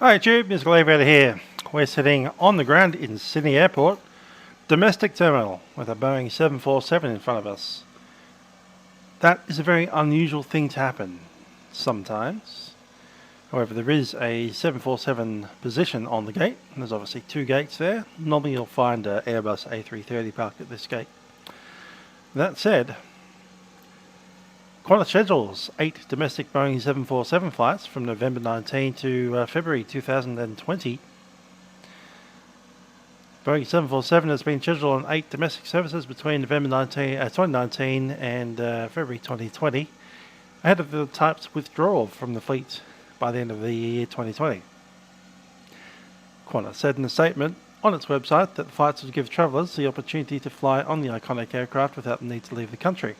Hi YouTube, Musical Aviator here. We're sitting on the ground in Sydney Airport, domestic terminal, with a Boeing 747 in front of us. That is a very unusual thing to happen sometimes. However, there is a 747 position on the gate. There's obviously two gates there. Normally you'll find an Airbus A330 parked at this gate. That said, Qantas schedules 8 domestic Boeing 747 flights from November 19 to February 2020. Boeing 747 has been scheduled on 8 domestic services between November 2019 and February 2020, ahead of the type's withdrawal from the fleet by the end of the year 2020. Qantas said in a statement on its website that the flights would give travellers the opportunity to fly on the iconic aircraft without the need to leave the country.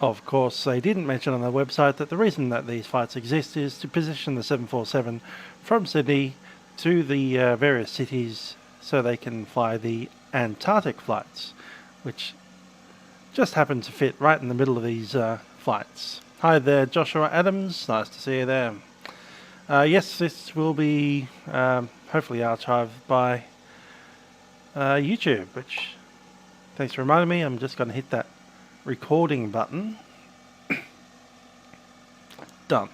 Of course, they didn't mention on their website that the reason that these flights exist is to position the 747 from Sydney to the various cities so they can fly the Antarctic flights, which just happen to fit right in the middle of these flights. Hi there, Joshua Adams. Nice to see you there. Yes, this will be hopefully archived by YouTube, which, thanks for reminding me, I'm just going to hit that recording button. Done.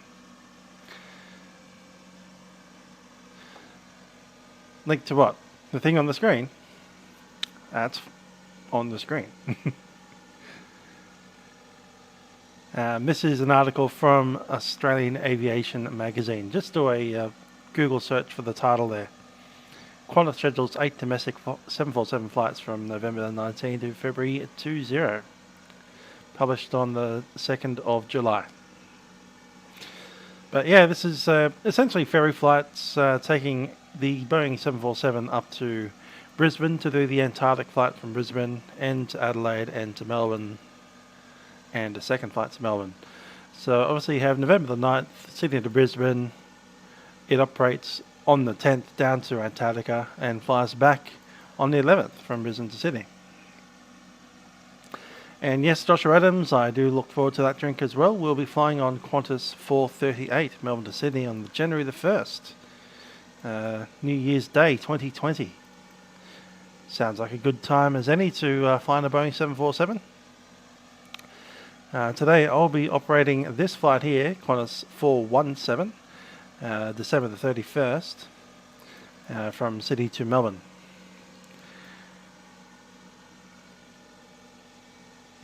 Link to what? The thing on the screen? That's on the screen. This is an article from Australian Aviation Magazine. Just do a Google search for the title there. Qantas schedules 8 domestic 747 flights from November 19 to February 20. Published on the 2nd of July. But yeah, this is essentially ferry flights taking the Boeing 747 up to Brisbane to do the Antarctic flight from Brisbane and to Adelaide and to Melbourne, and a second flight to Melbourne. So obviously you have November the 9th, Sydney to Brisbane. It operates on the 10th down to Antarctica and flies back on the 11th from Brisbane to Sydney. And yes, Joshua Adams, I do look forward to that drink as well. We'll be flying on Qantas 438, Melbourne to Sydney on January the 1st. New Year's Day 2020. Sounds like a good time as any to fly on a Boeing 747. Today I'll be operating this flight here, Qantas 417, December the 31st, from Sydney to Melbourne.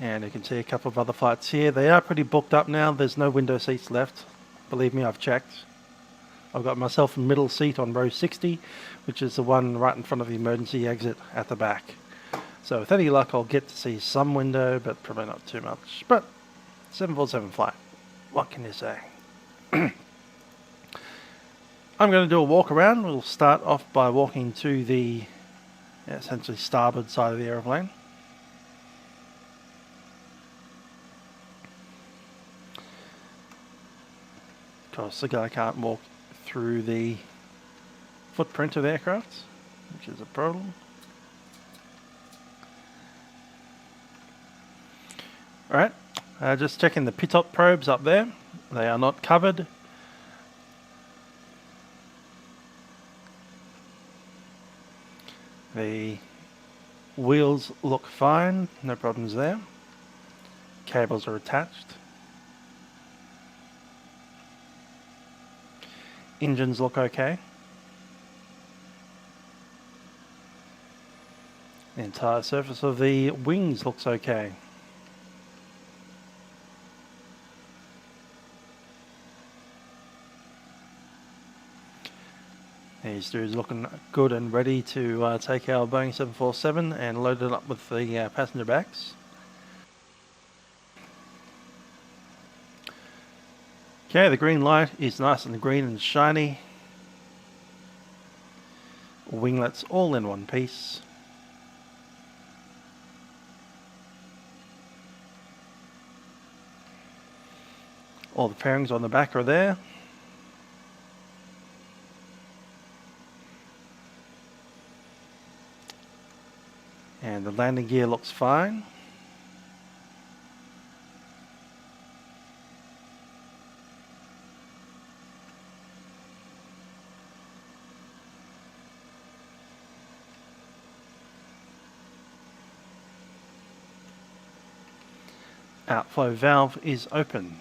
And you can see a couple of other flights here. They are pretty booked up now. There's no window seats left. Believe me, I've checked. I've got myself a middle seat on row 60, which is the one right in front of the emergency exit at the back. So with any luck, I'll get to see some window, but probably not too much. But 747 flight, what can you say? I'm going to do a walk around. We'll start off by walking to the essentially starboard side of the aeroplane. Of course, the guy can't walk through the footprint of the aircraft, which is a problem. Alright, just checking the pitot probes up there. They are not covered. The wheels look fine, no problems there. Cables are attached. Engines look okay. The entire surface of the wings looks okay. These dudes looking good and ready to take our Boeing 747 and load it up with the passenger bags. Okay, the green light is nice and green and shiny. Winglets all in one piece. All the fairings on the back are there. And the landing gear looks fine. outflow valve is open.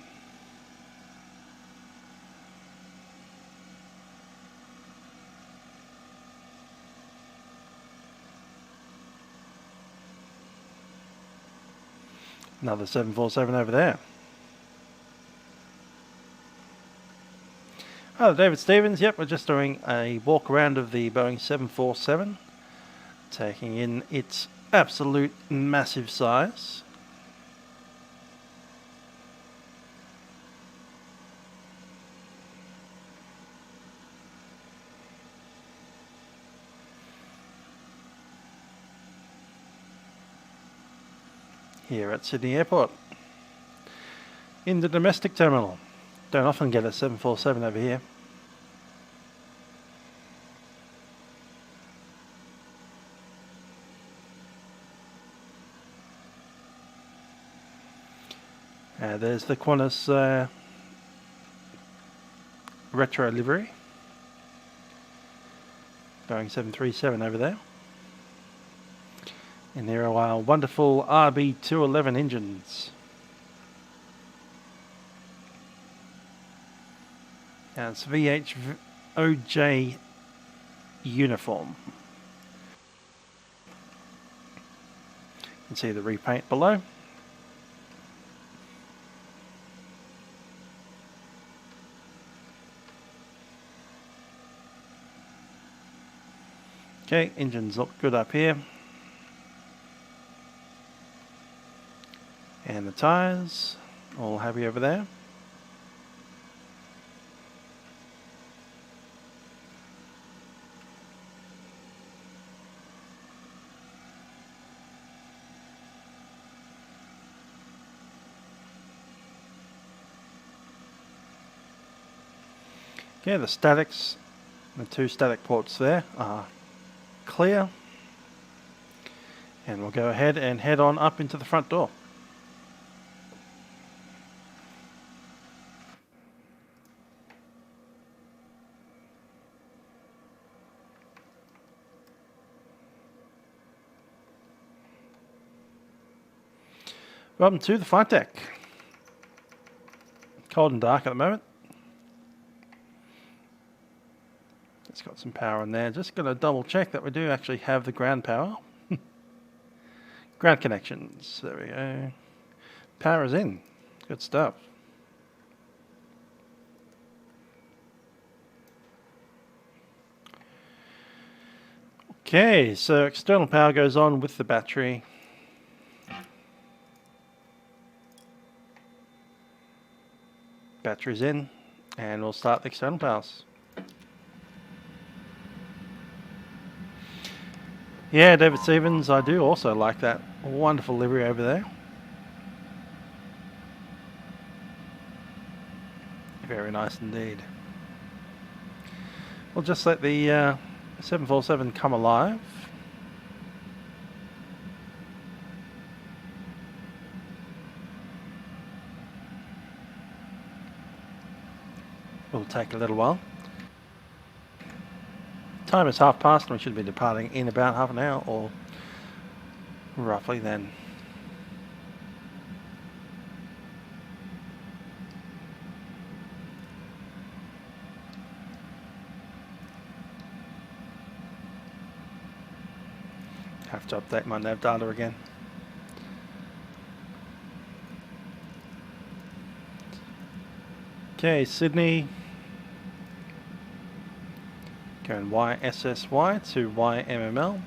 Another 747 over there. Hello, David Stevens. Yep, we're just doing a walk around of the Boeing 747, taking in its absolute massive size. Here at Sydney Airport, in the domestic terminal. Don't often get a 747 over here. There's the Qantas retro livery. Boeing 737 over there. And there are our wonderful RB211 engines. And it's VH-OJU uniform. You can see the repaint below. Okay, engines look good up here. And the tyres, all happy over there. Okay, the statics, the two static ports there are clear. And we'll go ahead and head on up into the front door. Welcome to the flight deck. Cold and dark at the moment. It's got some power in there. Just going to double check that we do actually have the ground power. Ground connections. There we go. Power is in. Good stuff. Okay, so external power goes on with the battery. Battery's in, and we'll start the external powers. Yeah, David Stevens, I do also like that wonderful livery over there. Very nice indeed. We'll just let the 747 come alive. Will take a little while. Time is past and we should be departing in about half an hour or roughly then. Have to update my nav data again. Okay, Sydney. Going YSSY to YMML.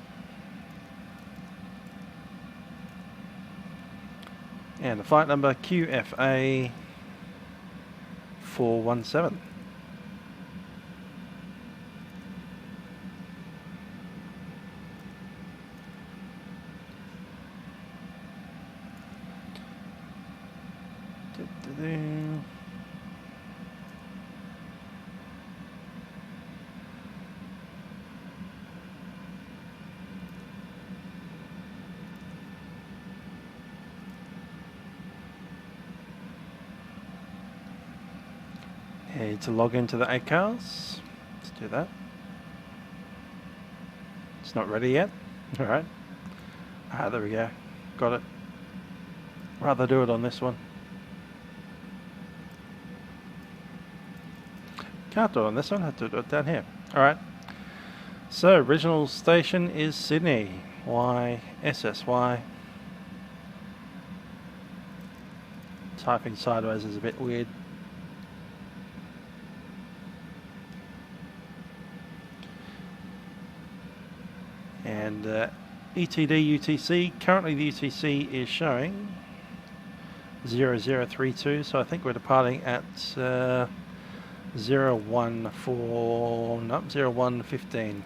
And the flight number QFA417. Need to log into the ACARS. Let's do that. It's not ready yet. All right. There we go. Got it. rather do it on this one. Can't do it on this one, have to do it down here. Alright, so original station is Sydney, YSSY. Typing sideways is a bit weird. And ETD UTC, currently the UTC is showing 0032, so I think we're departing at 0115.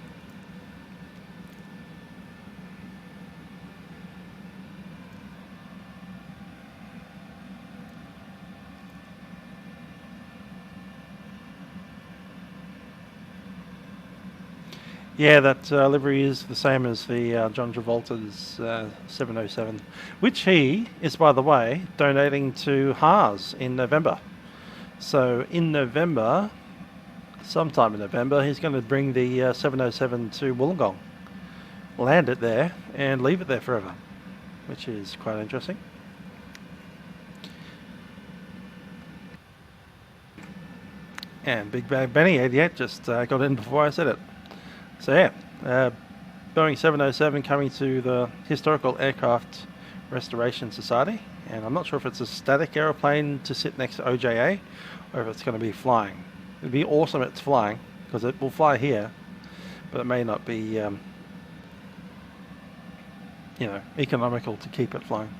Yeah, that livery is the same as the John Travolta's 707, which he is, by the way, donating to Haas in November. So in November, sometime in November, he's going to bring the 707 to Wollongong, land it there, and leave it there forever, which is quite interesting. And Big Bang Benny 88 just got in before I said it. So yeah, Boeing 707 coming to the Historical Aircraft Restoration Society, and I'm not sure if it's a static aeroplane to sit next to OJA or if it's going to be flying. It'd be awesome if it's flying, because it will fly here, but it may not be, you know, economical to keep it flying.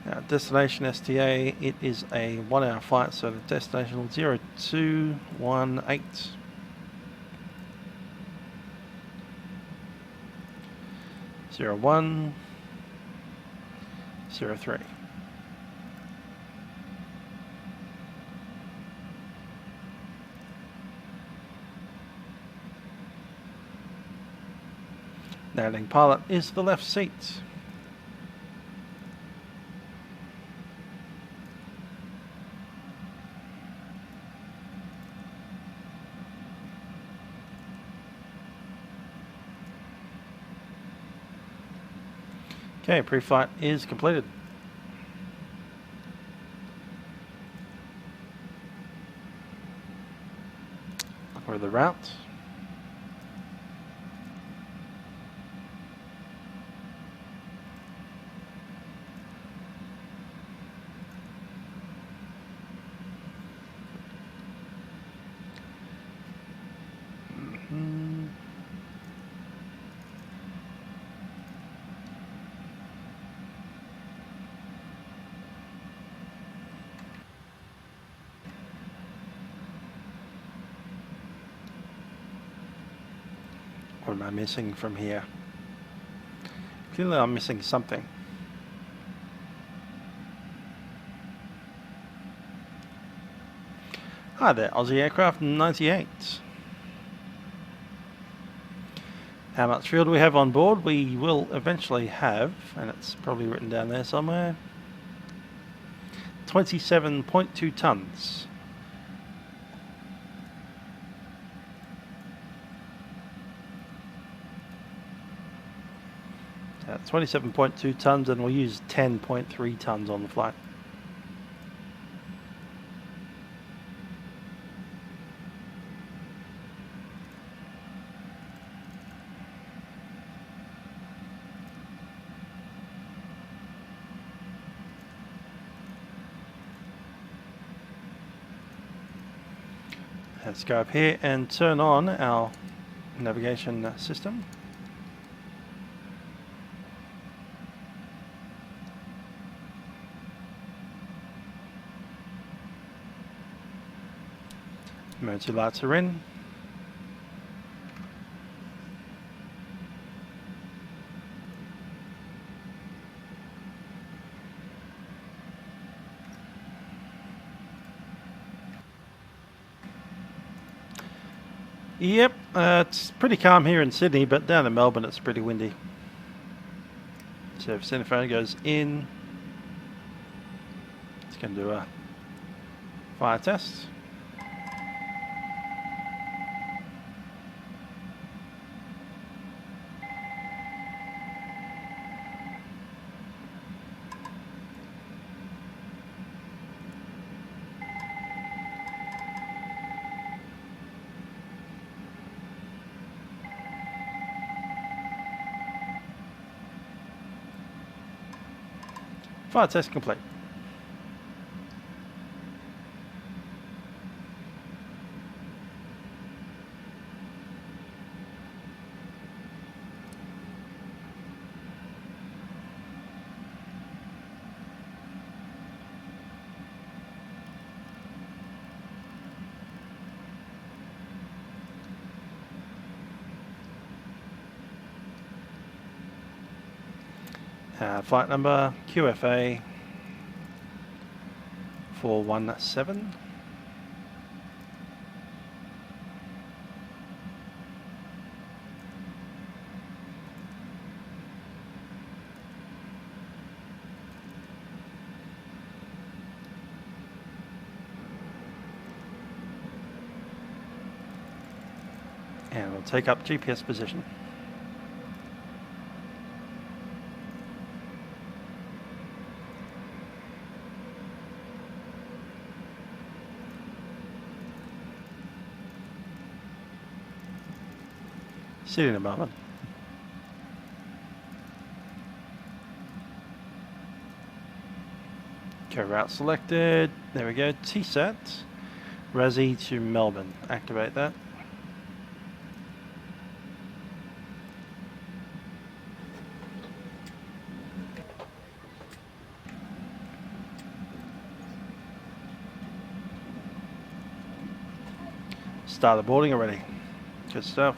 Now, destination STA, it is a 1 hour flight, so the destination 0218. 0103. Landing pilot is the left seat. Okay, pre-flight is completed. For the route. What am I missing from here? Clearly I'm missing something. Hi there, Aussie Aircraft 98. How much fuel do we have on board? We will eventually have, and it's probably written down there somewhere, 27.2 tons. 27.2 tons, and we'll use 10.3 tons on the flight. Let's go up here and turn on our navigation system. Emergency lights are in. Yep, it's pretty calm here in Sydney, but down in Melbourne it's pretty windy. So if Cinephone goes in, it's going to do a fire test. Flight test complete. Flight number QFA417. And we'll take up GPS position. See you in a moment. Okay, route selected. There we go. TSAT. Razzie to Melbourne. Activate that. Started boarding already. Good stuff.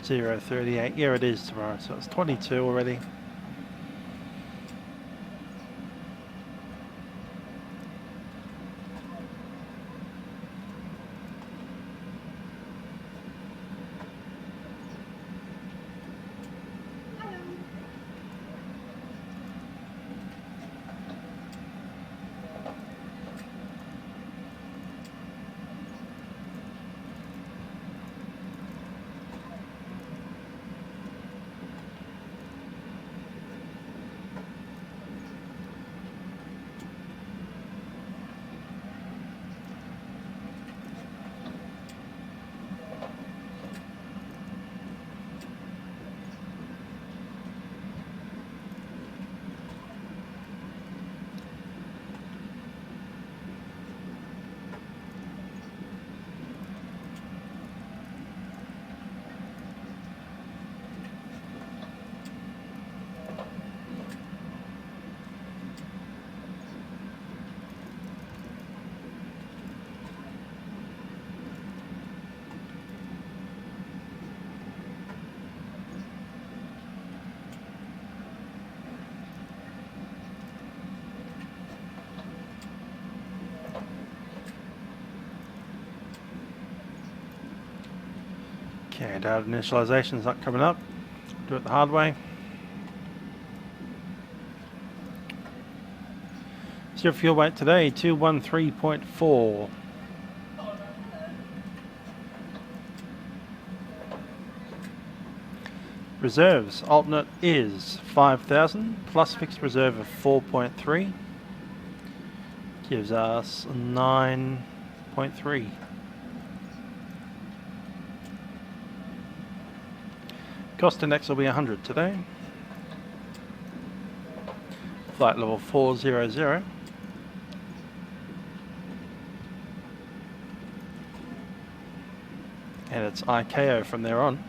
Zero 038. Yeah, it is tomorrow, so it's 22 already. Okay, data initialization is not coming up. Do it the hard way. So your fuel weight today, 213.4. Reserves, alternate is 5,000 plus fixed reserve of 4.3. Gives us 9.3. Cost index will be 100 today. Flight level 400. And it's ICAO from there on.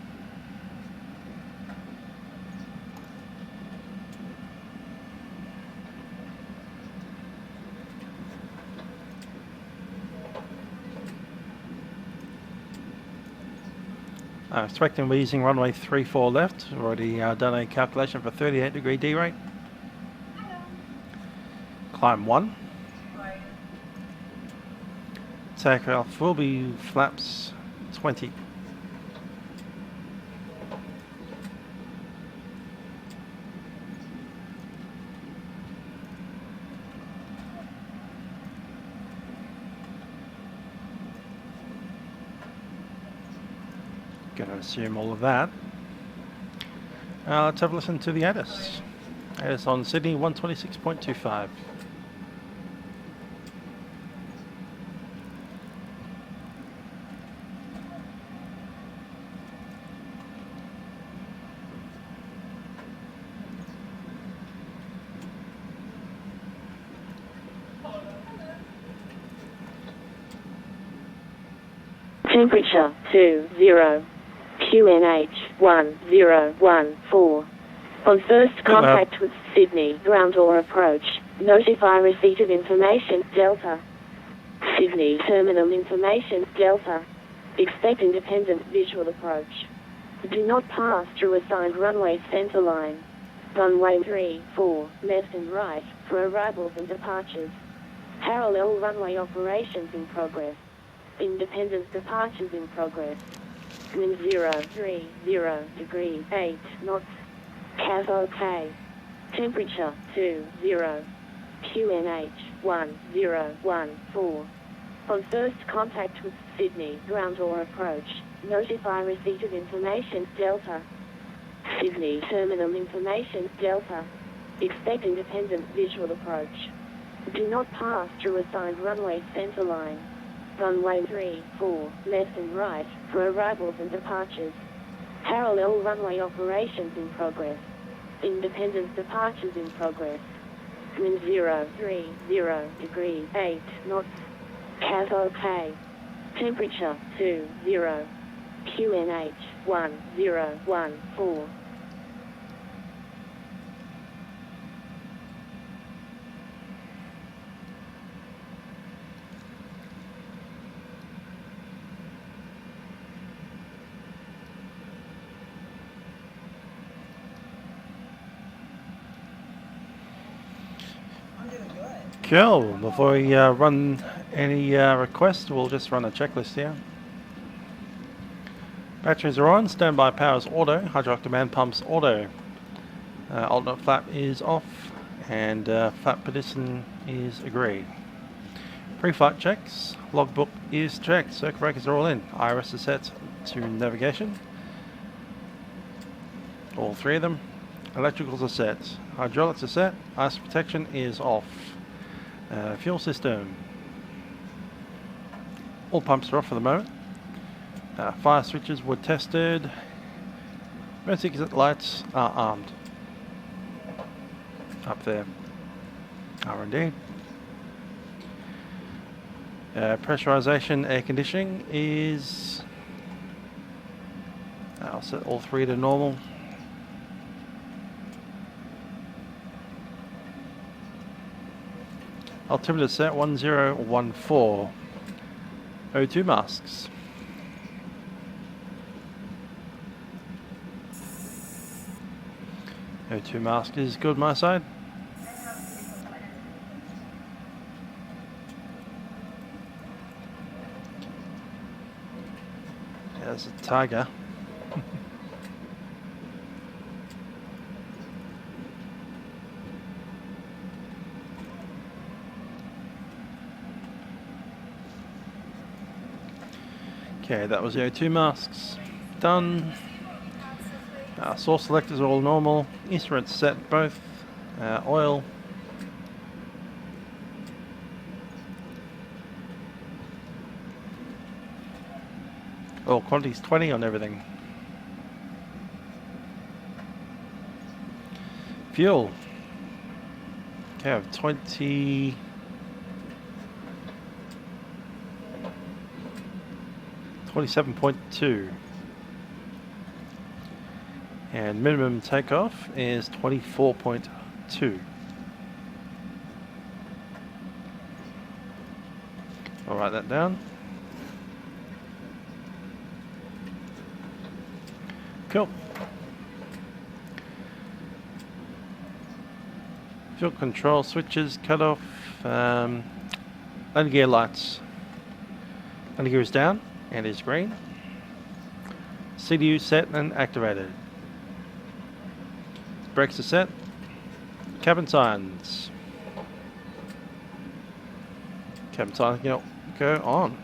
I'm expecting we're using runway 34 left. We've already done a calculation for 38-degree D rate. Climb 1. Takeoff will be flaps 20. Going to assume all of that. Let's have a listen to the ATIS. ATIS on Sydney 126.25. Temperature 20, QNH1014. On first contact with Sydney, ground or approach, notify receipt of information, Delta. Sydney terminal information, Delta. Expect independent visual approach. Do not pass through assigned runway center line. Runway 34, left and right, for arrivals and departures. Parallel runway operations in progress. Independent departures in progress. Wind 030 degrees 8 knots. CAS OK. Temperature 20. QNH1014. On first contact with Sydney, ground or approach, notify receipt of information, Delta. Sydney terminal information, Delta. Expect independent visual approach. Do not pass through assigned runway center line. Runway 34, left and right, for arrivals and departures. Parallel runway operations in progress. Independent departures in progress. Wind 030 degrees 8 knots. CAS OK. Temperature 20. QNH1014. Cool. Before we run any requests, we'll just run a checklist here. Batteries are on, standby power is auto, hydraulic demand pumps auto. Alternate flap is off, and flap position is agreed. Pre-flight checks, logbook is checked, circuit breakers are all in, IRS is set to navigation. All three of them. Electricals are set, hydraulics are set, ice protection is off. Fuel system. All pumps are off for the moment. Fire switches were tested. Emergency exit lights are armed. Up there. Are indeed. Pressurization, air conditioning is... I'll set all three to normal. Altimeter set 1014. O2 masks. O2 mask is good my side. Yeah, there's a tiger. Okay, that was the O2 masks. Done. Source selectors are all normal. Instruments set both. Oil. Oh, quantity's 20 on everything. Fuel. Okay, I have 20... 27.2, and minimum takeoff is 24.2. I'll write that down. Cool. Fuel control switches cut off. Landing gear lights. Landing gear is down and is green. CDU set and activated. Brakes are set. Cabin signs. Cabin signs go on.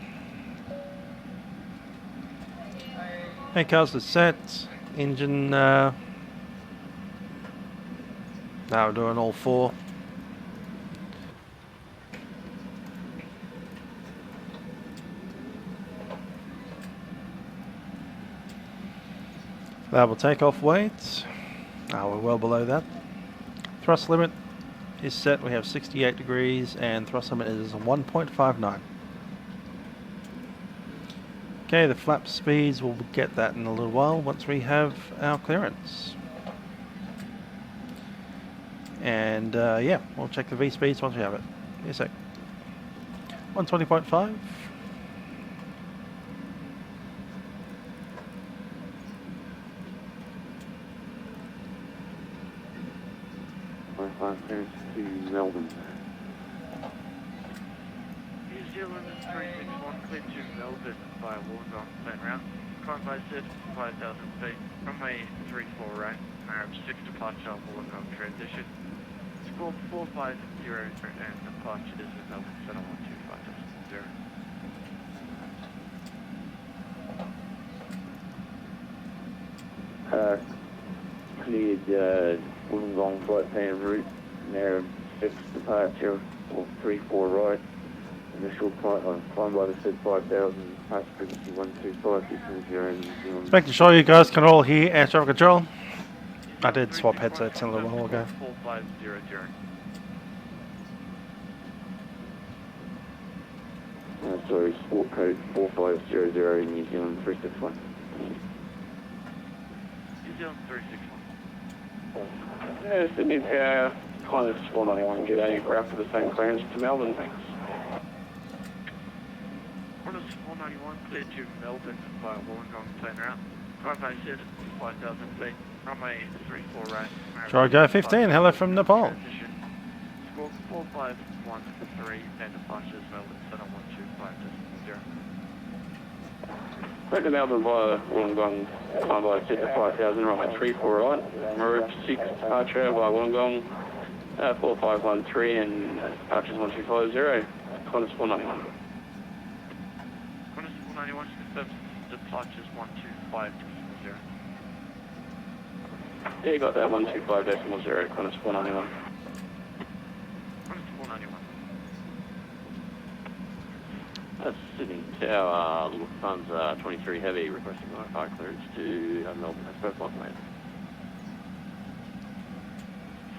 Cars are set. Engine. Now we're doing all 4. Allowable takeoff weight. We're well below that. Thrust limit is set. We have 68 degrees and thrust limit is 1.59. Okay, the flap speeds, we'll get that in a little while once we have our clearance. And yeah, we'll check the V speeds once we have it. Give me a sec. 120.5. Clearance to Melbourne. New Zealand 361 cleared to Melbourne by Wollongong plane route. Climb by set 5,000 feet. Runway 34 right. Arab 6 departure Wollongong transition. Score 450 and departure is with Melbourne Center 125.0. Cleared Wollongong flight plan route. Arab 6 departure 34 right. Initial climb by the said 5,000, pass frequency 125, decimal 0 New Zealand. Just making sure you guys can all hear air traffic control. I did swap headsets a little while ago. 4500. Sorry, sport code 4500 New Zealand 361. New Zealand 361. Yeah, Sydney Tower, Qantas 491, get aircraft for the same clearance to Melbourne, thanks. Qantas 491 cleared to Melbourne by Wollongong plane route. Climb by set 5,000 feet. Runway 34 right. Try go 15, hello from Nepal. Transition. Score 4513 and departures Melbourne Center 125.0. Went to Melbourne via Wollongong, climb by set to 5,000, runway 34 right. Maroof 6 departure via Wollongong, 4513 and departures 1250. Qantas 491. Qantas 491 confirms departures 125.0. Yeah, you got that 125.0, Qantas 491. Qantas 491. That's Sydney Tower, Lufthansa 23 Heavy, requesting Wi-Fi clearance to Melbourne. That's first block, mate.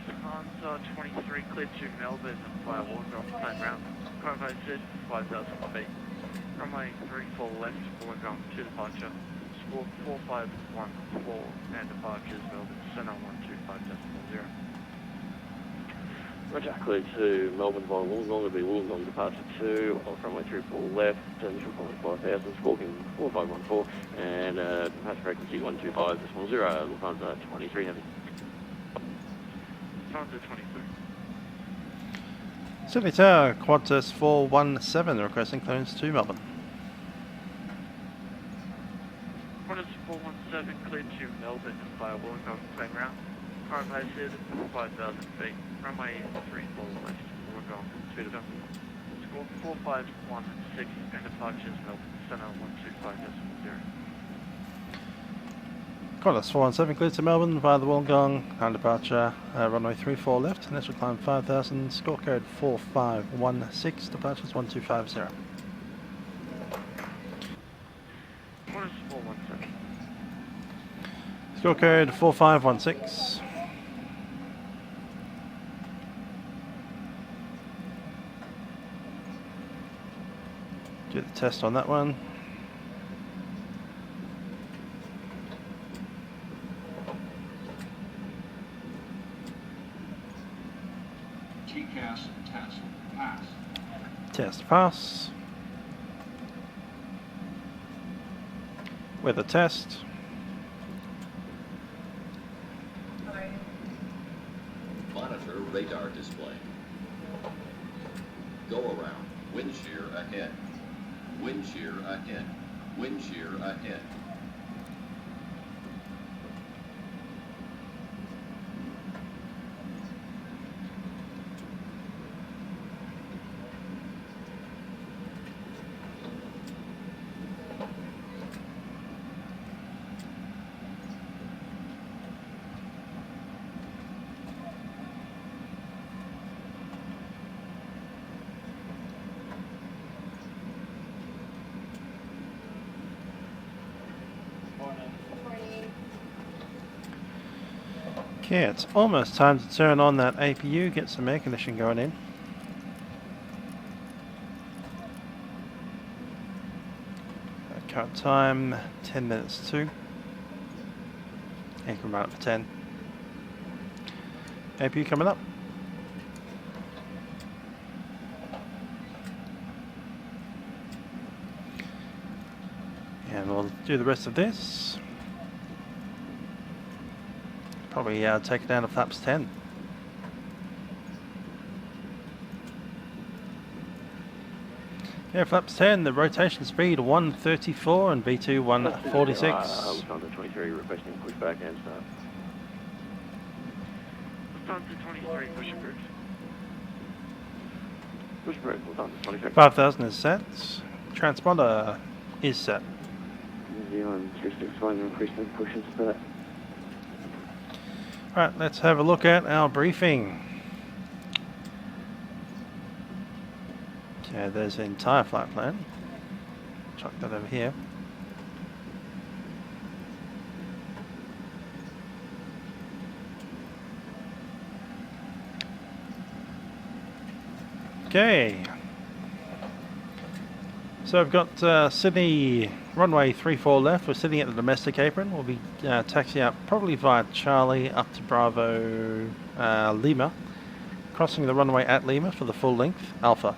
Lufthansa 23 cleared to Melbourne via Wollongong plane route. Climb by set 5,000 feet. Runway 34 left, Wollongong to departure. Score 4514 and departures Melbourne Center 125.0. Roger, cleared to Melbourne via Wollongong. It'll be Wollongong departure 2, off runway 34 left, initial climb 5,000, squawking 4514, and departure frequency 125.0, Lufthansa 23 Heavy. Lufthansa 23. Sydney Tower, Qantas 417 requesting clearance to Melbourne. Qantas 417 cleared to Melbourne via Wollongong plane route. Climb by set 5,000 feet. Runway 34 left, Wollongong to departure. Score 4516 and departures Melbourne Center 125.0. Qantas 417 cleared to Melbourne via the Wollongong, and departure runway 34 left, initial climb 5,000, score code 4516, departures 1250. Qantas 417. Score code 4516. Do the test on that one. TCAS test pass. Test pass. Weather test. Monitor radar display. Go around. Wind shear ahead. Wind shear ahead. Wind shear ahead. Okay, it's almost time to turn on that APU, get some air conditioning going in. Current time 10 minutes to. And can run it for 10. APU coming up. And we'll do the rest of this. Probably take it down to flaps 10. Yeah, flaps 10, the rotation speed 134 and V2 146. Lufthansa 23 requesting pushback and start. Lufthansa 23, push approved. Push approved, Lufthansa 23. 5000 is set. Transponder is set. New Zealand 361 requesting push and start. Right, let's have a look at our briefing. Okay, there's the entire flight plan. Chuck that over here. Okay. So I've got Sydney runway 34 left. We're sitting at the domestic apron. We'll be taxiing out probably via Charlie up to Bravo Lima, crossing the runway at Lima for the full length Alpha.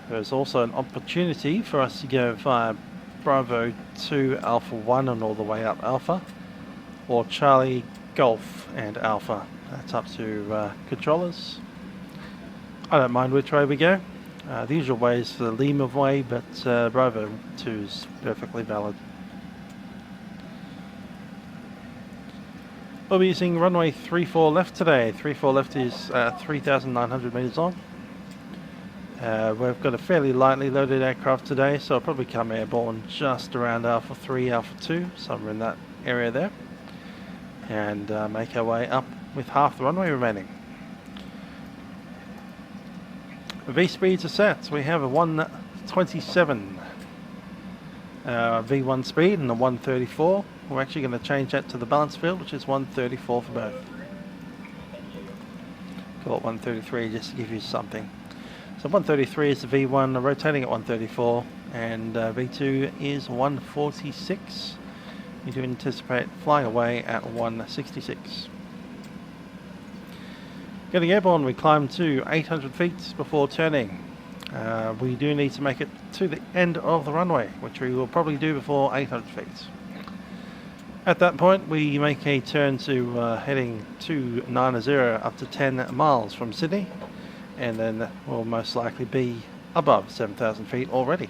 There's also an opportunity for us to go via Bravo 2 Alpha 1 and all the way up Alpha, or Charlie Golf and Alpha. That's up to controllers. I don't mind which way we go. The usual way is the Lima way, but Bravo 2 is perfectly valid. We'll be using runway 34 left today. 34 left is 3,900 metres long. We've got a fairly lightly loaded aircraft today, so I'll probably come airborne just around Alpha 3, Alpha 2, somewhere in that area there, and make our way up with half the runway remaining. V speeds are set. We have a 127 V1 speed and a 134. We're actually going to change that to the balance field, which is 134 for both. Call it 133 just to give you something. So 133 is the V1 rotating at 134, and V2 is 146. We do anticipate flying away at 166. Getting airborne, we climb to 800 feet before turning. We do need to make it to the end of the runway, which we will probably do before 800 feet. At that point, we make a turn to heading 290 up to 10 miles from Sydney, and then we'll most likely be above 7,000 feet already.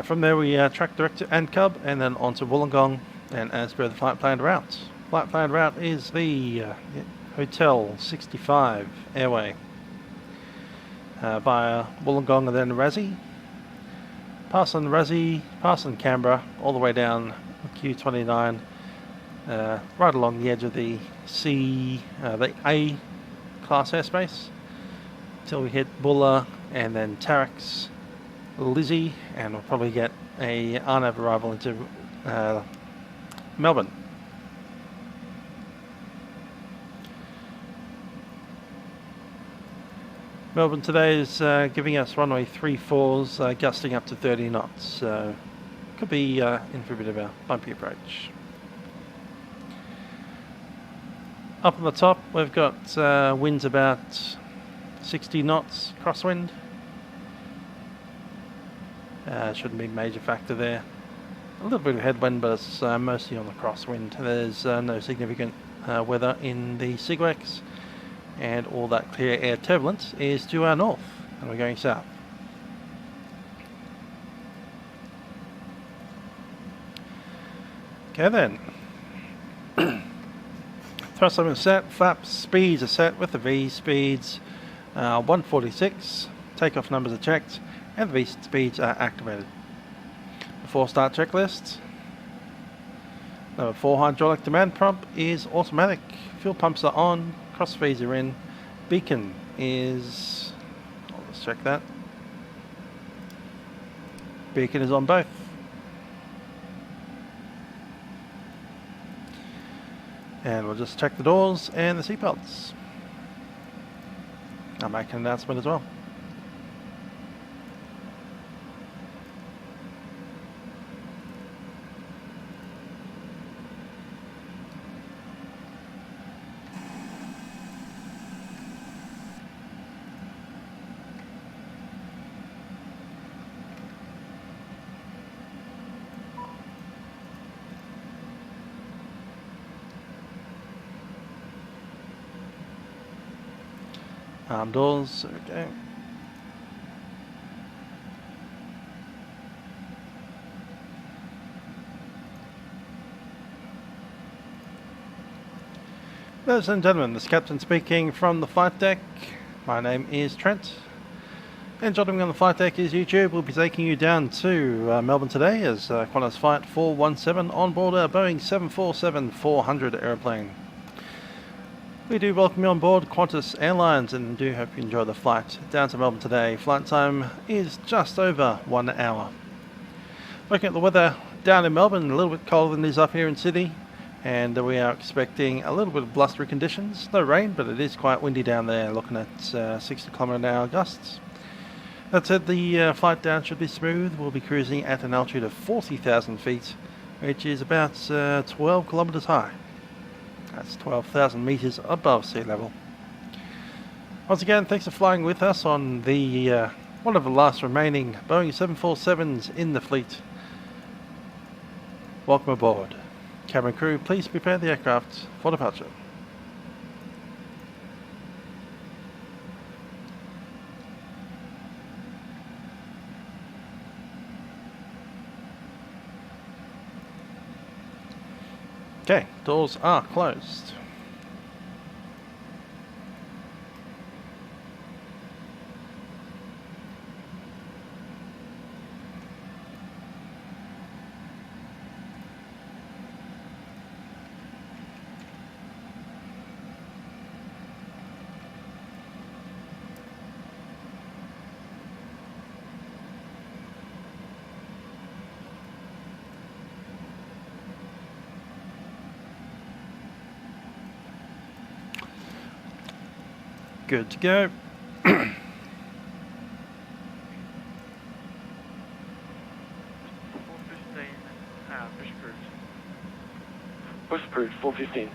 From there we track direct to Ankub and then on to Wollongong, and as per the flight planned route. Flight planned route is the Hotel 65 airway via Wollongong and then Razzie. Pass on Razzie, pass on Canberra, all the way down Q29, right along the edge of the the A class airspace, till we hit Bulla and then Tarracks, Lizzie, and we'll probably get a RNAV arrival into Melbourne. Melbourne today is giving us runway 34s, gusting up to 30 knots, so could be in for a bit of a bumpy approach. Up on the top we've got winds about 60 knots crosswind. Shouldn't be a major factor there. A little bit of headwind, but it's mostly on the crosswind. There's no significant weather in the SIGWAX, and all that clear air turbulence is to our north, and we're going south. Okay then. Thrust level is set, flaps speeds are set with the V speeds 146, takeoff numbers are checked, and the V speeds are activated. Before start checklist, number 4 hydraulic demand pump is automatic, fuel pumps are on, cross feeds are in, beacon is, let's check that, Beacon is on both. And we'll just check the doors and the seatbelts. I'll make an announcement as well. Arm doors, okay. Ladies and gentlemen, this is Captain speaking from the flight deck. My name is Trent. And joining me on the flight deck is YouTube. We'll be taking you down to Melbourne today as Qantas Flight 417 on board a Boeing 747-400 aeroplane. We do welcome you on board Qantas Airlines and do hope you enjoy the flight down to Melbourne today. Flight time is just over 1 hour. Looking at the weather down in Melbourne, a little bit colder than it is up here in Sydney, and we are expecting a little bit of blustery conditions. No rain, but it is quite windy down there, looking at 60km/h gusts. That said, the flight down should be smooth. We'll be cruising at an altitude of 40,000 feet, which is about 12 kilometres high. That's 12,000 metres above sea level. Once again, thanks for flying with us on the one of the last remaining Boeing 747s in the fleet. Welcome aboard. Cabin crew, please prepare the aircraft for departure. Okay, doors are closed. Good to go. 415, Push approved, 415.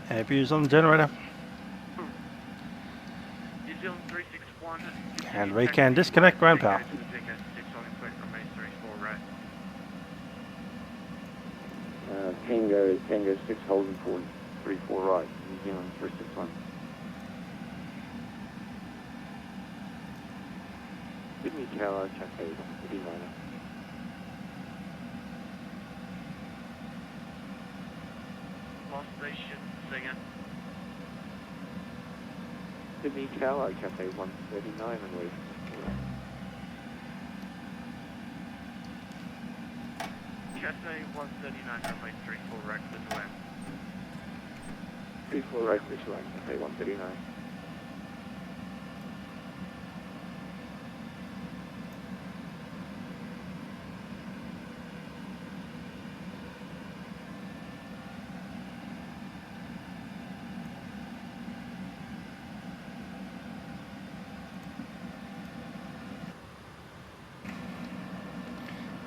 Air views on the generator. New Zealand 361. And we can disconnect ground power. Tango 6 holding forward, 34 right, New Zealand 361. Sydney Tower, Cafe 39. Lost station, Singer. Sydney Tower, Cafe 139 and wait. Cafe 139, runway 34 right, clear to land. 34 right, clear to land, Cafe 139.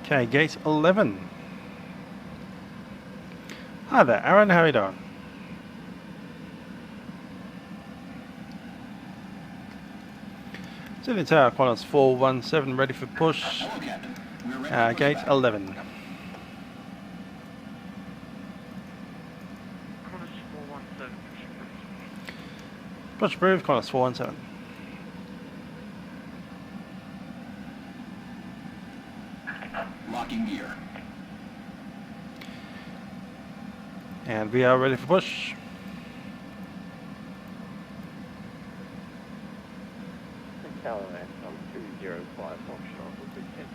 Okay, gate 11. Hi there, Aaron, how are you doing? Sydney Tower, Qantas 417, ready for push. Hello, Captain. We're ready for Gate pushback. 11. Qantas 417, Push approved, Qantas 417. Locking gear. And we are ready for push. Tower land, 205 offshore, will be 10.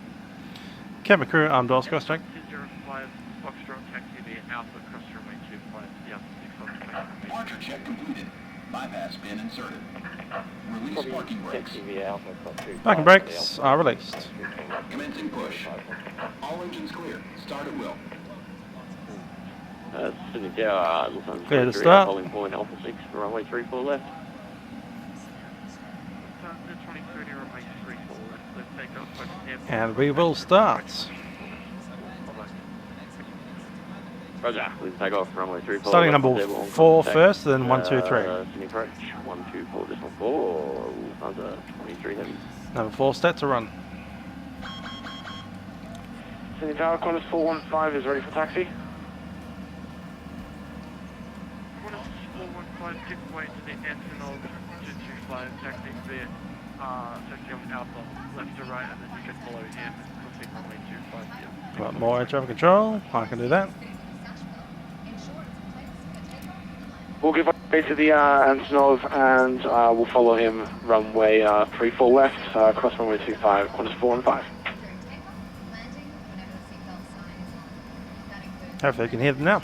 Cabin crew, armed doors, cross check. 205, Foxtrot, taxi via Alpha, cross runway 25, the Alpha 6 on 20. Departure check completed. Bypass pin inserted. Release parking brakes. Parking brakes are released. Commencing push. All engines clear. Start at will. Sydney Tower, Lufthansa Clear to 23, start. holding point Alpha 6, runway 34 left. Lufthansa 23, runway 34 left. Let's take off by the airport. And we will start. Roger, we take off runway 34. Starting left, number stable, 4 contact, first, then 1, 2, 3. Sydney approach, 124.4, Lufthansa 23 heavy. Number 4 set to run. Sydney Tower, Qantas 415 is ready for taxi. Qantas 415, give way to the ensign of 225, taxi via taxi on Alpha, left to right, and then you can follow him, crossing runway 25 here. Got more air traffic control. I can do that. We'll give way to the Antonov and we'll follow him runway 34 left, cross runway 25, Qantas 415. Hopefully you can hear them now.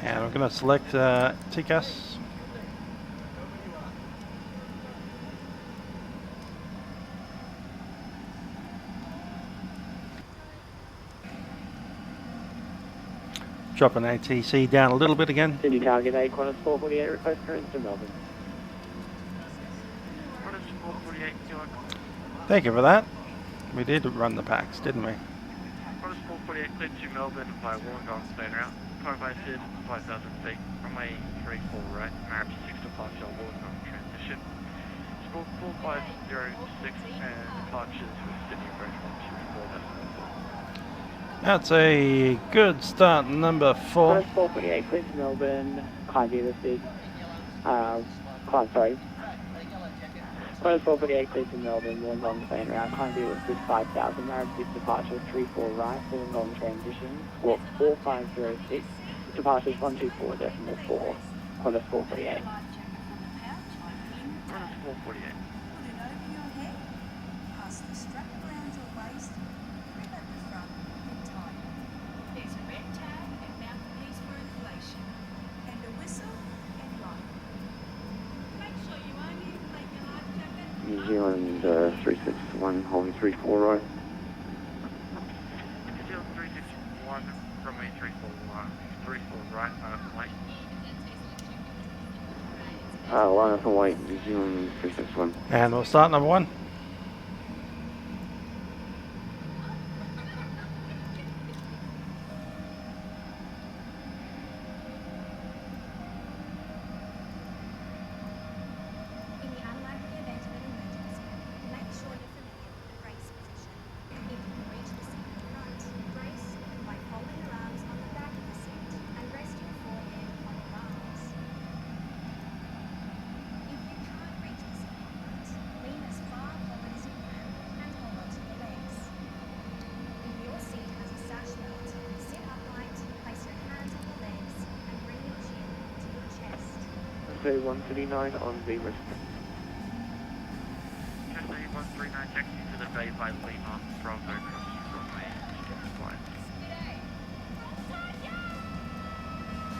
And I'm going to select TCAS. Drop an ATC down a little bit again. Sydney Tower, g'day, Qantas 448, request clearance to Melbourne. Qantas 448, Thank you for that. We did run the packs, didn't we? Qantas 448, cleared to Melbourne by Wollongong State Route. Code Sid, 5,000 feet, runway 34 right, Marab 6 departure, Wollongong transition. Score 4506 and departures with Sydney approach 124. That's a good start, number 4. Qantas 448, cleared to Melbourne, kindly listed, sorry. Qantas 448, cleared to Melbourne, Wollongong State Route, kindly listed 5,000, Marab 6 departure 34 right, Wollongong transition, squawk 4506, departures 124.4, Qantas 448. Qantas 448. New Zealand 361, holding 34 right. New Zealand 361, runway 34 right, FLAi. Line up and wait, New Zealand 361. And we'll start number 1. Say 139 on Zebra. Cafe 139, taxi to the bay by Lima, Bravo, cross runway 25.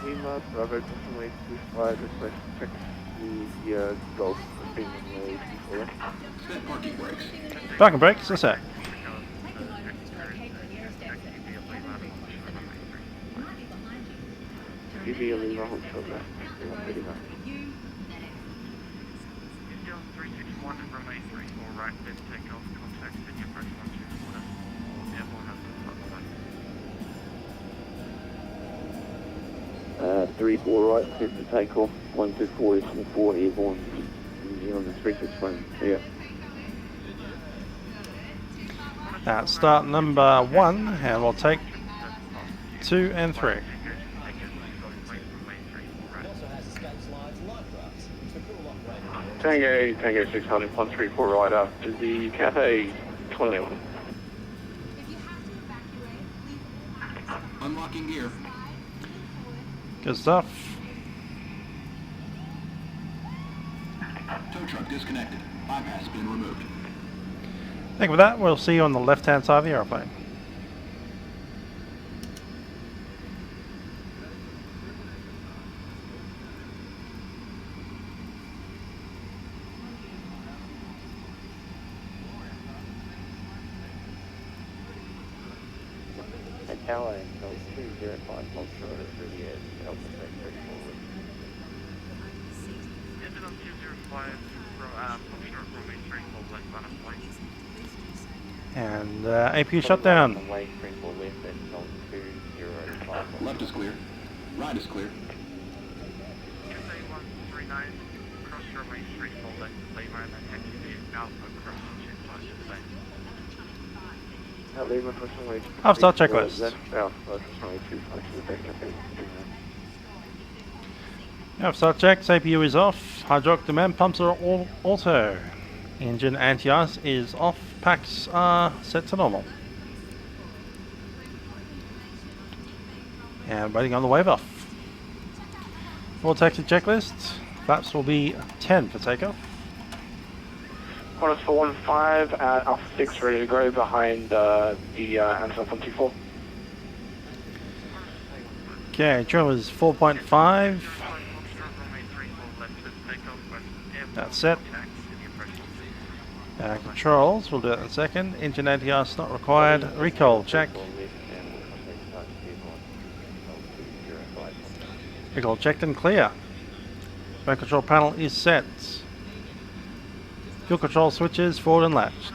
Lima, Bravo, crossing 25, request taxi Golf, runway 24. Set parking brakes. Parking brakes, that's it. Give me a Lima, hold short left. 139. 361 and runway 34 right, then take off, contact Sydney approach 124. Airborne has the 34 right, clear to take off, 124 airborne, New Zealand 361, yeah. Start number 1, and we'll take 2 and 3. Tango 600, 134 right up to the Cafe 21. Unlocking gear. Good stuff. Tow truck disconnected. Bypass has been removed. Thank you for that. We'll see you on the left-hand side of the aeroplane. Airlines, 205 Foxtrot through the air, Delta 334. Engine on 205 from Foxtrot runway 34 left on a flight. And APU shutdown. Runway 34 left at 205. Left is clear. Right is clear. QFA417, cross runway 34 left, Lima, and then activate Alpha cross check flight to the After checklist. After checks, APU is off. Hydraulic demand pumps are all auto. Engine anti-ice is off. Packs are set to normal. And waiting on the wave off. For taxi checklist, flaps will be 10 for takeoff. Qantas 415 at Alpha 6, ready to go behind the answer 124. Okay, trim is 4.5. That's set. Controls, we'll do that in a second. Engine anti-ice not required. Recall check. Recall checked and clear. Smoke control panel is set. Fuel control switches forward and left.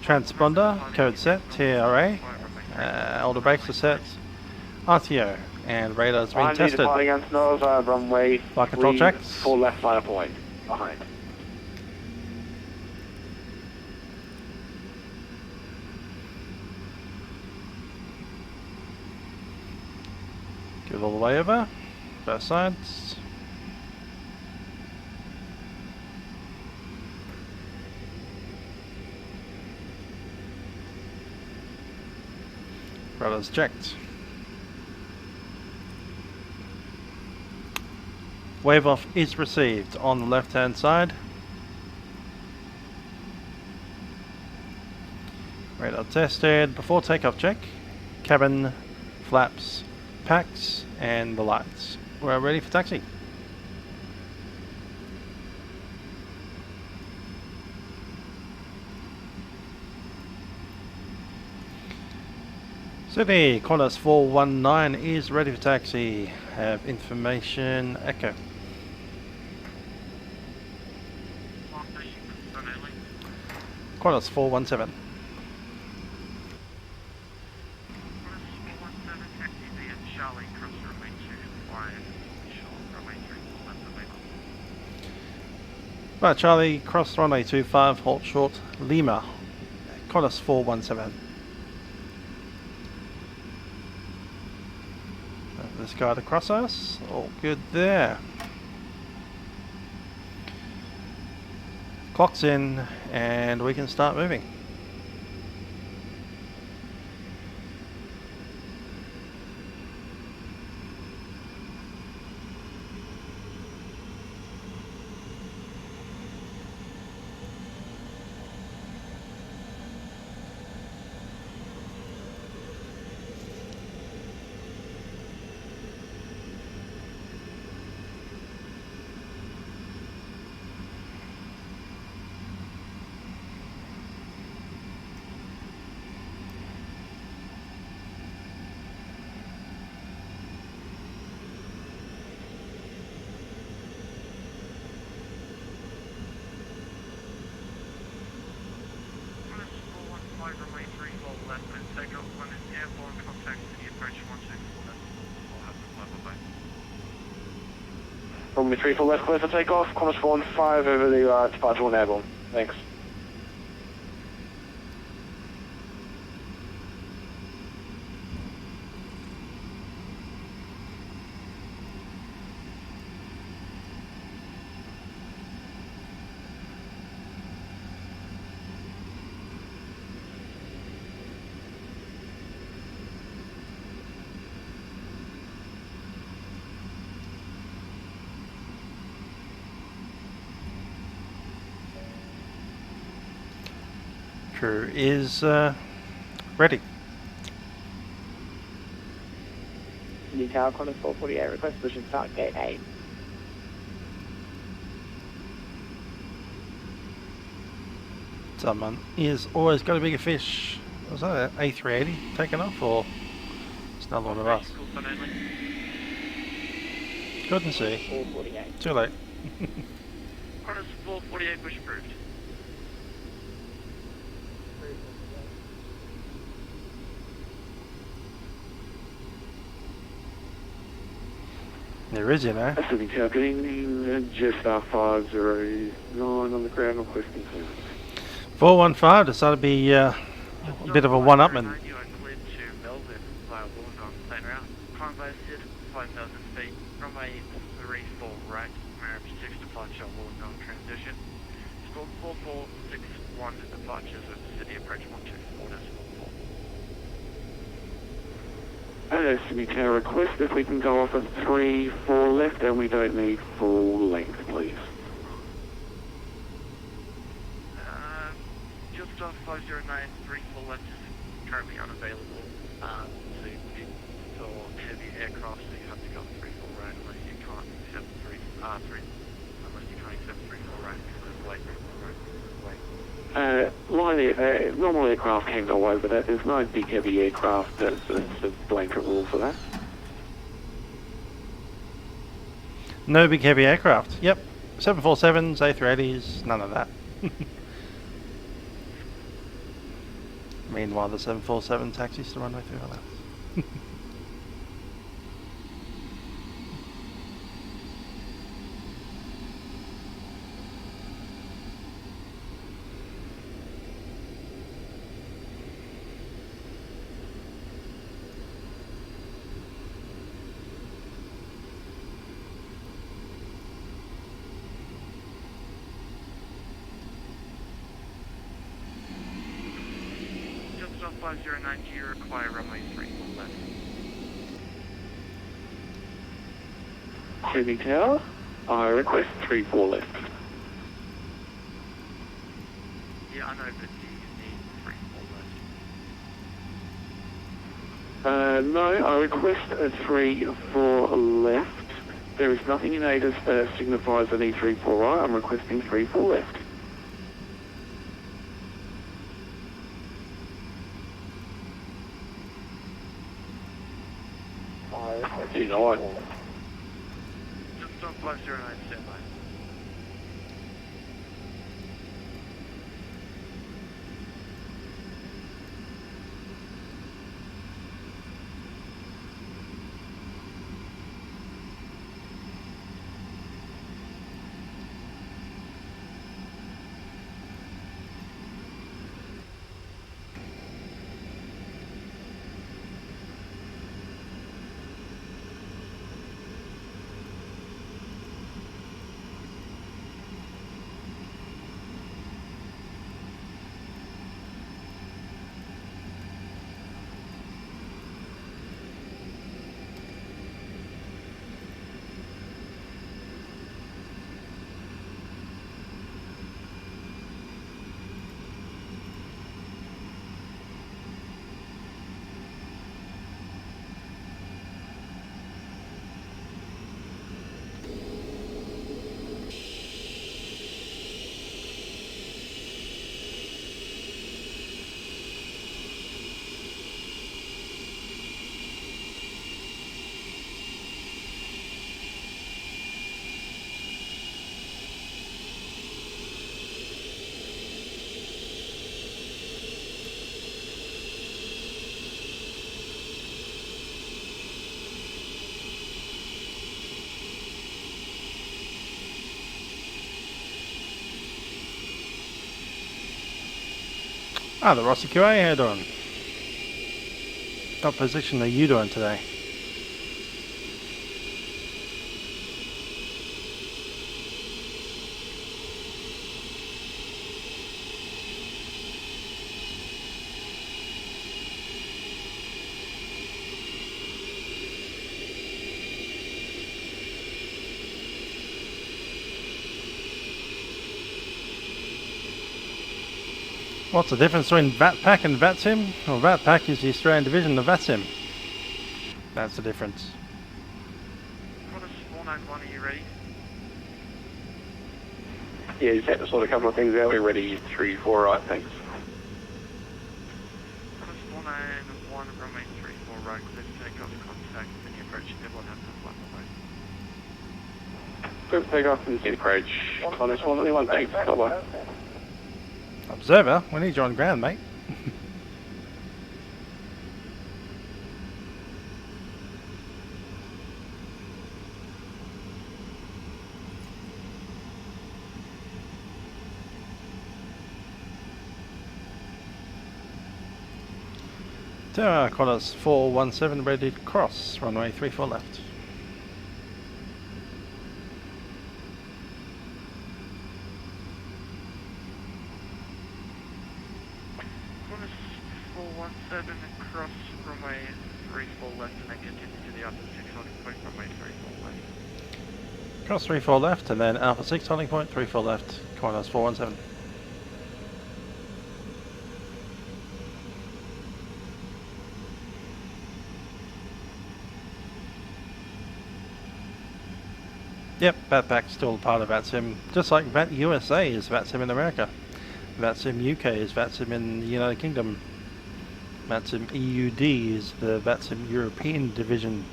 Transponder, code set, TRA. All the brakes are set. RTO and radar has been tested. Departing Antonov, runway Flight control checks. 4 left, line up away. Behind. Give it all the way over. Both sides. Radar's checked. Wave off is received on the left hand side. Radar tested. Before takeoff check. Cabin, flaps, packs and the lights. We're ready for taxi. Sydney, Qantas 419 is ready for taxi. Have information, echo. Qantas 417. Right, Charlie, cross runway 25, halt short, Lima, Qantas 417. This guy to cross us, all good there. Clock's in and we can start moving. Runway 34 left, clear for takeoff. Qantas 415 over the departure on Airborne. Thanks. crew is ready. Sydney Tower, Qantas 448, request position start gate 8. Someone is always got a bigger fish. Was that an A380 taken off, or it's another one of us? Couldn't see. 448. Too late. Qantas 448 push approved. There is, you know. Sydney Tower, good evening, Jetstar 509 on the ground, requesting service. 415 decided to be a bit of a one-upman. You are cleared to Melbourne via Wollongong plane route. Climb by SID 5,000 feet. Runway 34 right. Marriage 6 departure Wollongong transition. Squawk 4461 departures of City approach 124.44. Hello, Sydney Tower, request if we can go off a 3-4 left and we don't need full length, please. Just off 509, 34 left is currently unavailable to bid for heavy aircraft, so you have to go 34 right unless you can't accept 3, unless you can't accept 34 right because it's late. Normal aircraft can go over that. There's no big heavy aircraft that's a blanket rule for that. No big heavy aircraft. Yep. 747s, A380s, none of that. Meanwhile, the 747 taxis to runway 3 left. Just off 509, do you require runway 34 left? Sydney Tower, I request 3-4 left. Yeah, I know, but do you need 34 left? No, I request a 3-4 left. There is nothing in ADAS that signifies I need 3-4 right. I'm requesting 3-4 left. Denied. Just off 509, stand by. Ah, the Rossi QA, how you doing? What position are you doing today? What's the difference between Vatpac and Vatsim? Well, Vatpac is the Australian division of Vatsim. That's the difference. Qantas 491, are you ready? Yeah, just had to sort a couple of things out. We're ready, 3-4 right, thanks. Qantas 491, runway 34 right, clear to take off contact, any approach, everyone has to fly away. Group takeoff and city approach. Qantas 491, thanks. Bye-bye. Observer, we need you on ground, mate. Tower Qantas 417 ready to cross, runway 34 left. Qantas 417 across runway 34 left and then continue to the upper 6 holding point, runway 34 left. Cross 34 left and then Alpha 6 holding point, 34 left, Qantas 417. Yep, Vatpac's still part of VATSIM, just like VAT USA is VATSIM in America. VATSIM UK is VATSIM in the United Kingdom. VATSIM EUD is the VATSIM European division.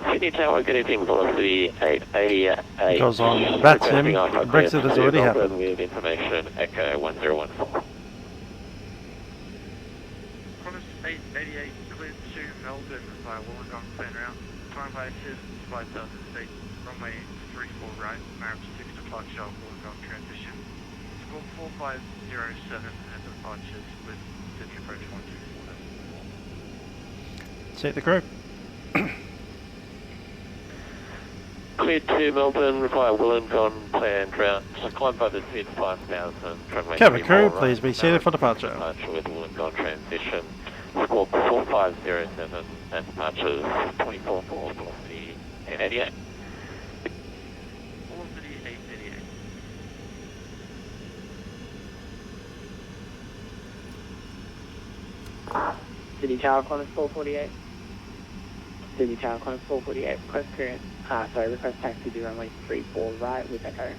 Sydney Tower, good evening, velocity 888. Because on VATSIM, Brexit has already happened. With information, Echo 1014. Qantas 888 cleared to Melbourne via Wollongong plan route. Time basis 5,000 feet. Runway 34 right, Marriage 6 departure, Wollongong transition. Score 4507 and departures with Sydney approach 124. See the group. Cleared to Melbourne via Wollongong planned route. So climb by the SID 5000. Cabin crew, please be seated for departure. Departure with Wollongong transition. Score 4507 and departures 24 for velocity 888. Velocity 888. Sydney Tower, Qantas 448. Sydney Tower, Qantas 448. Request clearance. Request taxi to runway 34 right with Echo.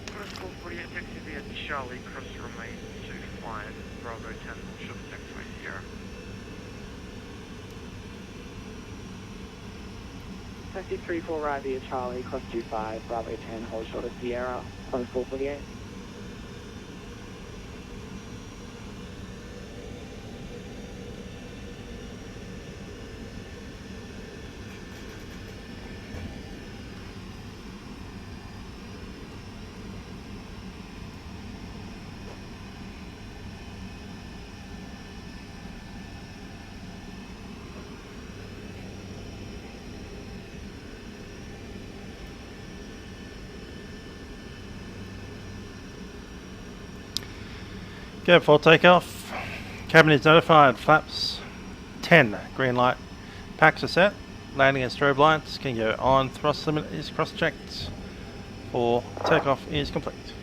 Qantas 448 taxi via Charlie, cross runway 25, Bravo 10, short taxiway Sierra. Taxi 34 right via Charlie, cross 25, Bravo 10, hold short of Sierra, Qantas 448. Go for takeoff. Cabin is notified. Flaps 10. Green light. Packs are set. Landing and strobe lights can go on. Thrust limit is cross-checked. For takeoff is complete.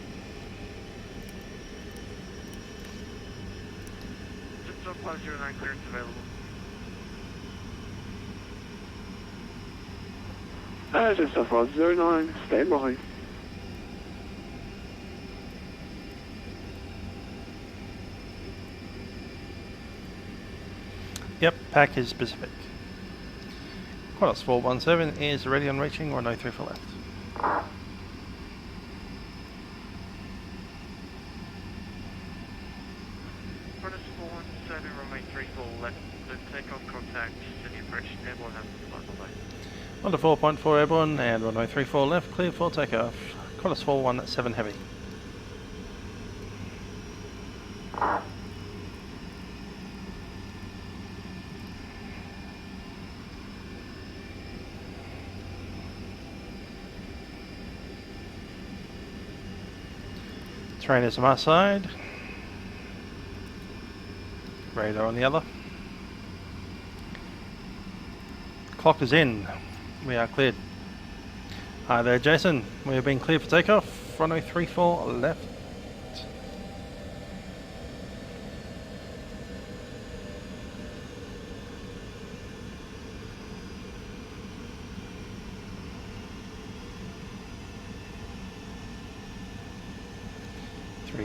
Just up 509 clearance available. Just off 509, stand by. Yep, pack is Pacific. Qantas 417 is ready on reaching, runway 34 left. Qantas 417, runway 34 left, the takeoff contact, Sydney approach, airborne has to fly away. On to 4.4 airborne and runway 34 left, clear for takeoff. Qantas 417 heavy. Train is on my side. Radar on the other. Clock is in. We are cleared. Hi there, Jason. We have been cleared for takeoff. Runway 34 left.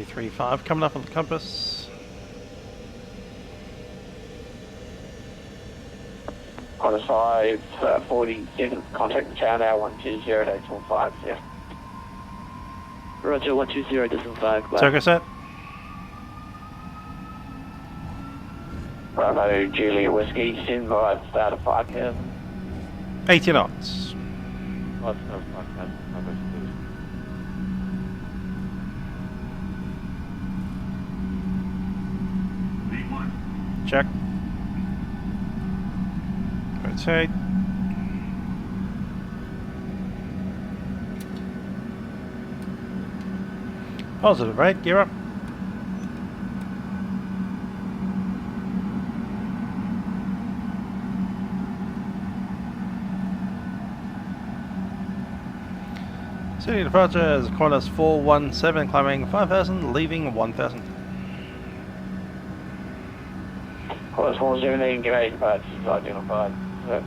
235 coming up on the compass. Qantas 547, contact tower now 120.5, yeah. Roger, 120.5. Circle set. Bravo, Juliet Whiskey, stand by, start at 5,000. 80 knots. Check. Rotate. Positive, right? Gear up. City departure is Qantas 417, climbing 5,000, leaving 1,000. Qantas 417, gauge departure is identified.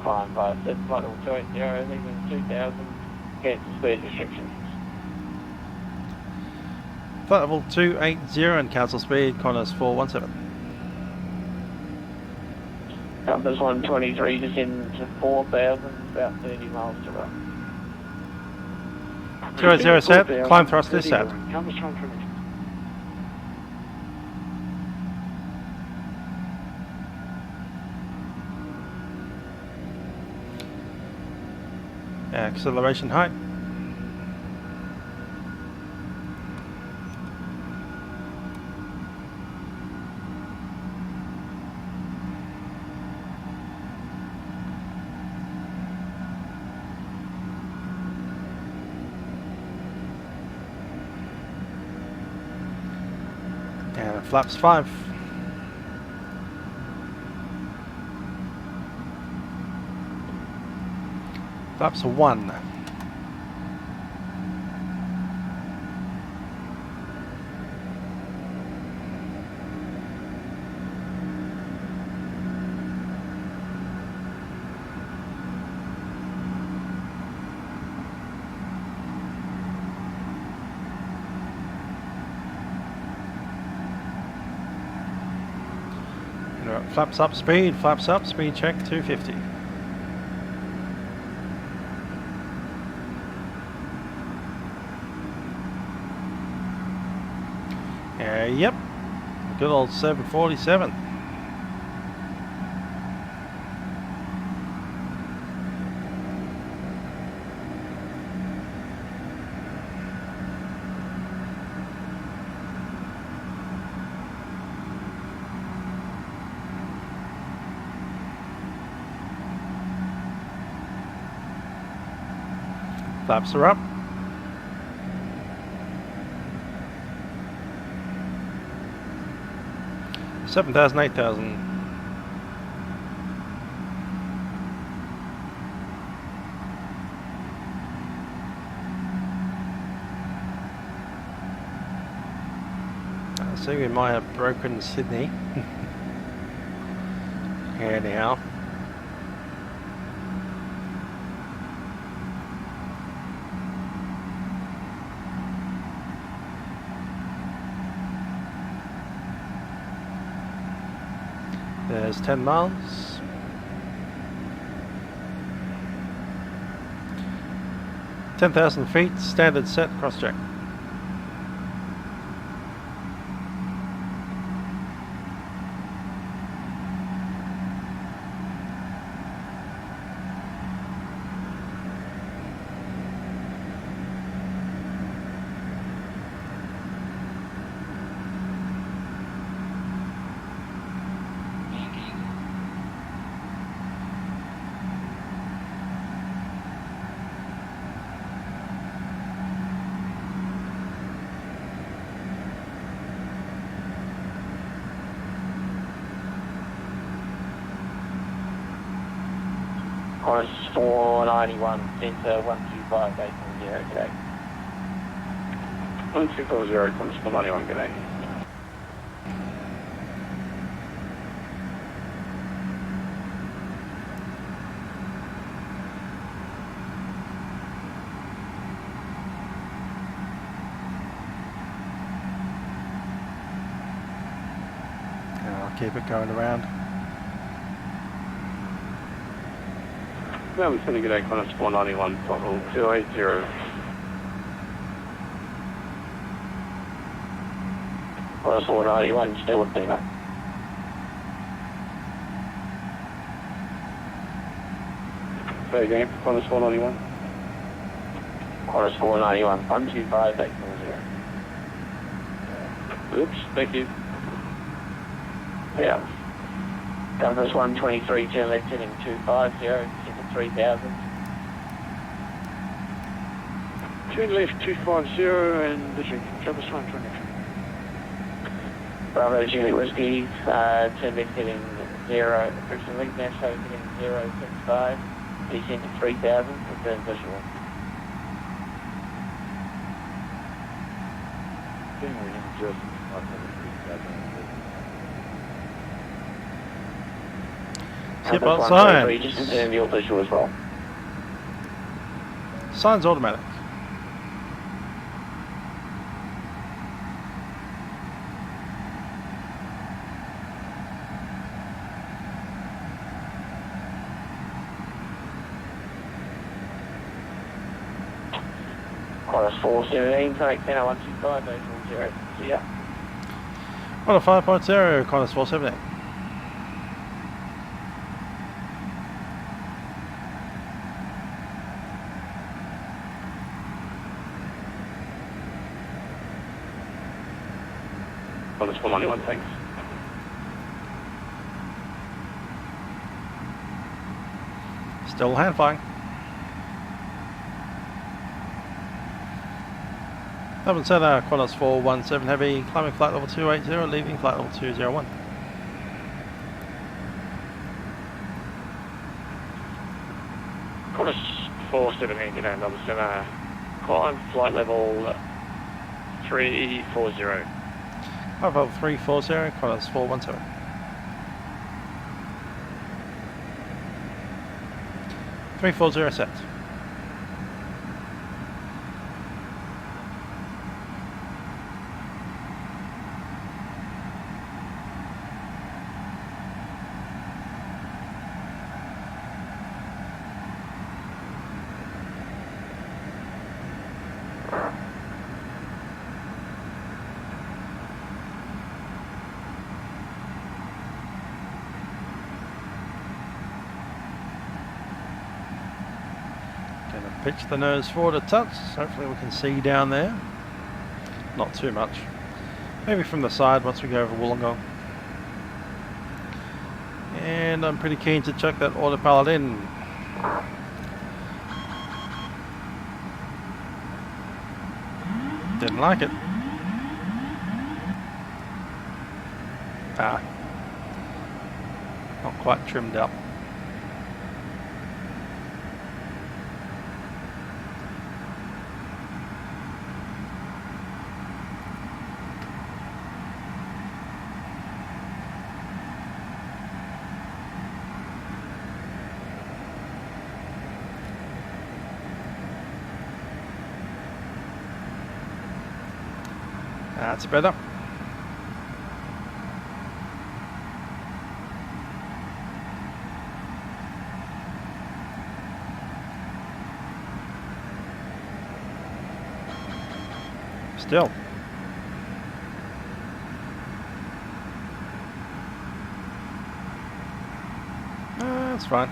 Climb by set flight level 280, leaving 2,000, cancel speed restrictions. Flight level 280 and cancel speed, Qantas 417. Compass 123, descend to 4,000, about 30 miles to run. 280 set, climb thrust is set. Compass 123. Acceleration height. And flaps 5. Flaps 1. Flaps up, speed check 250. Yep, good old 747. Flaps are up. $7,000, $8,000. I see we might have broken Sydney. Anyhow. There's 10 miles. $10,000 feet, standard set, cross check. Qantas 491, centre 125, base on 0, g'day. 1240, Qantas 491, g'day. keep it going around. Melbourne sending good Qantas 491, total 280. Qantas 491, still with Dina. Say again, Qantas 491. Qantas 491, 125840. Oops, thank you. Yeah. Qantas 123, turn left heading 250, 3000. Turn left 250 and Livery, Qantas 123. Bravo Juliet Whiskey, turn left heading 0, Christian Link National heading 065, descend to 3000, confirm visual. Seatbelt sign. Just confirm your visual as well. Sign's automatic. Qantas 417, correct 10125, visual 0. See ya. On a 5.0, Qantas 478. Qantas 491, thanks. Still hand flying. Melbourne Centre, Qantas 417 Heavy, climbing flight level 280, leaving flight level 201. Qantas 417, G'day, Melbourne Centre, climb flight level 340. Flight level 340, Qantas 417. set. Pitch the nose forward a touch, hopefully we can see down there. Not too much. Maybe from the side once we go over Wollongong. And I'm pretty keen to chuck that autopilot in. Didn't like it. Ah. Not quite trimmed up. That's better. Still. That's fine.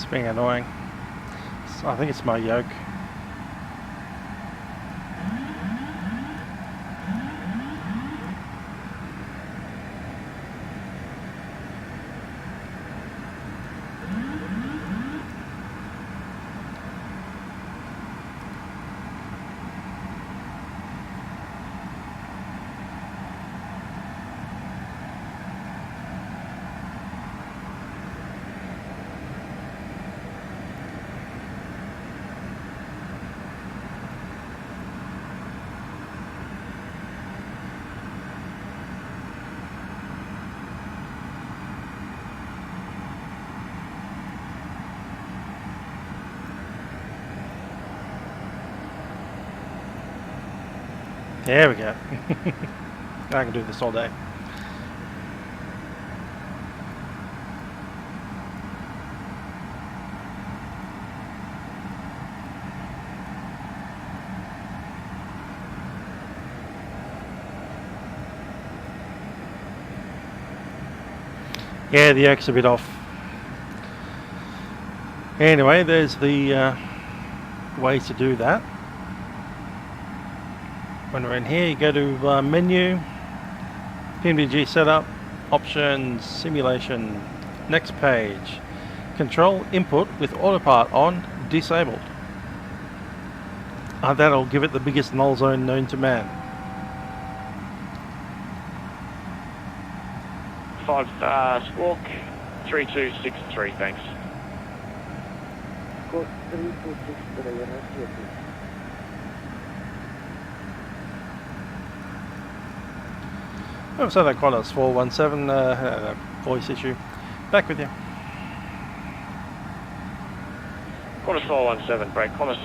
It's being annoying. I think it's my yoke. There we go. I can do this all day. Yeah, the yoke's a bit off. Anyway, there's the ways to do that. When we're in here, you go to menu, PMDG setup, options, simulation, next page, control input with autopart on, disabled. That'll give it the biggest null zone known to man. 5 squawk 3263, thanks. Squawk 3263, Oh, so that Qantas 417 had a voice issue. Back with you. Qantas 417, break. Qantas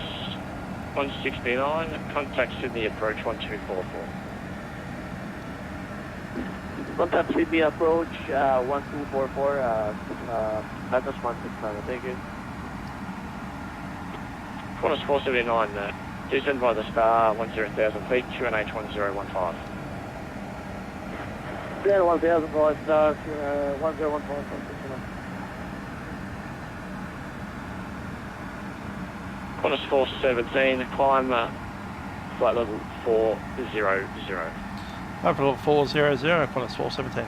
169, contact Sydney approach 1244. Contact Sydney approach 1244, Qantas 169, thank you. Qantas 479, descend by the star 10,000 feet, QNH 1015. Clear 1000 for star 1015, Qantas 417, climb flight level 400. Flight level 400, Qantas 417.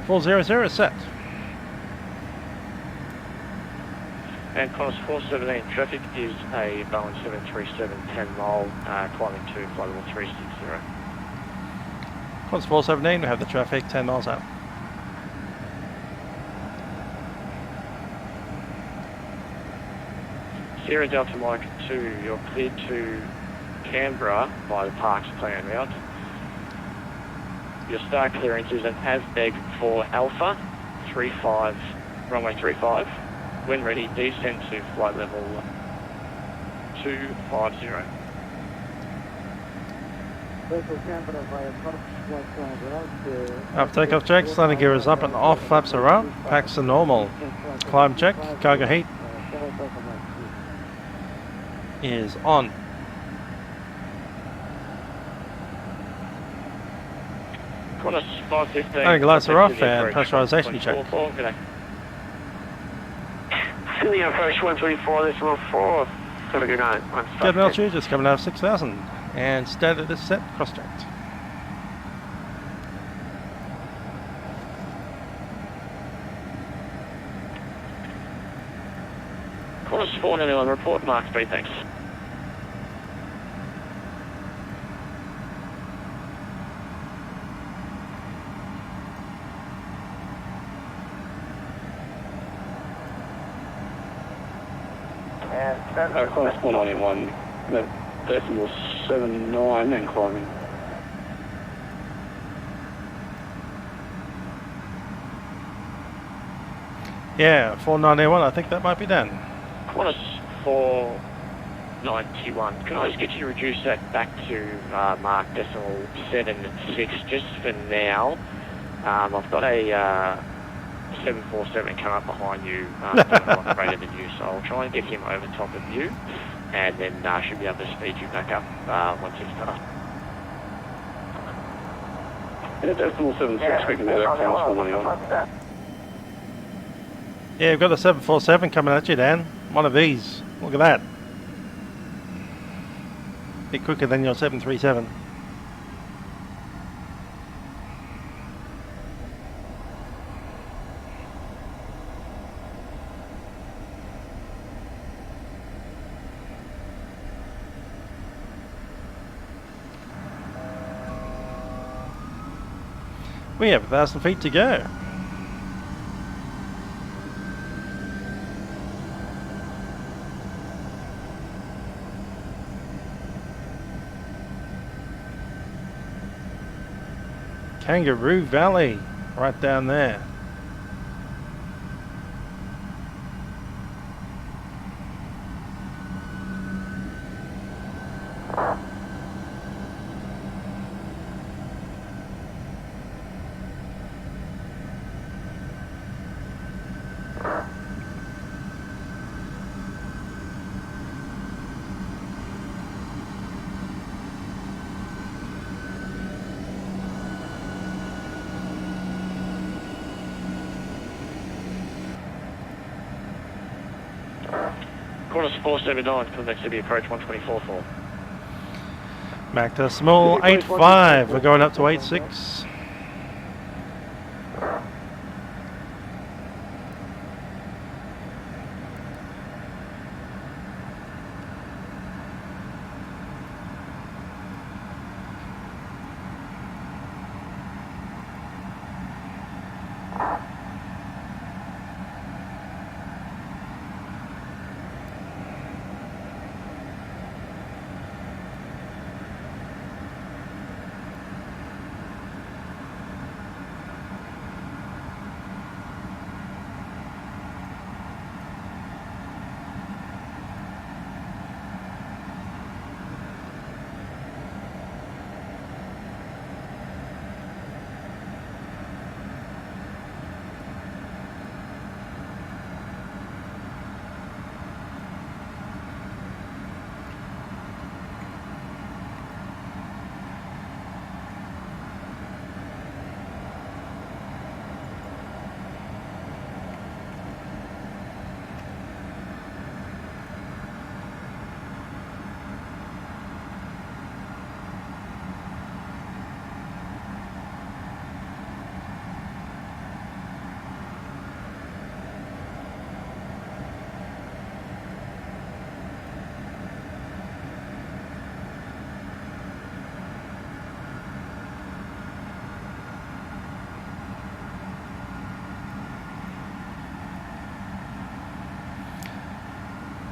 400 is set. And Qantas 417, traffic is a Boeing 737 10 mile, climbing to flight level 360. Qantas 417, we have the traffic 10 miles out. Sierra Delta Mike 2, you're cleared to Canberra by the Parks plan route. Your star clearance is an AVBEG for Alpha 35, runway 35. When ready, descend to flight level 250. Up takeoff checks, landing gear is up and off, flaps are up, packs are normal. Climb check, cargo heat is on. Qantas 515. Landing lights are off and pressurization check. Sydney approach 134, this is 4. Have a good night. Get altitude, just coming out of 6,000. And standard is set, cross-checked. Qantas 491, report Mark 3, thanks. Qantas 491, decimal 79 and climbing. Yeah, 491, I think that might be done. Qantas 491, can I just get you to reduce that back to Mark decimal 76 just for now? I've got a 747 come up behind you, greater than you, so I'll try and get him over top of you, and then should be able to speed you back up once it's done. Yeah, decimal 76, we can do that, Qantas 191. Yeah, we've got a 747 coming at you, Dan. One of these. Look at that. Bit quicker than your 737. We have 1,000 feet to go. Kangaroo Valley, right down there. Qantas 479, for the next city approach 124.4. Back to small 85. We're going up to 86.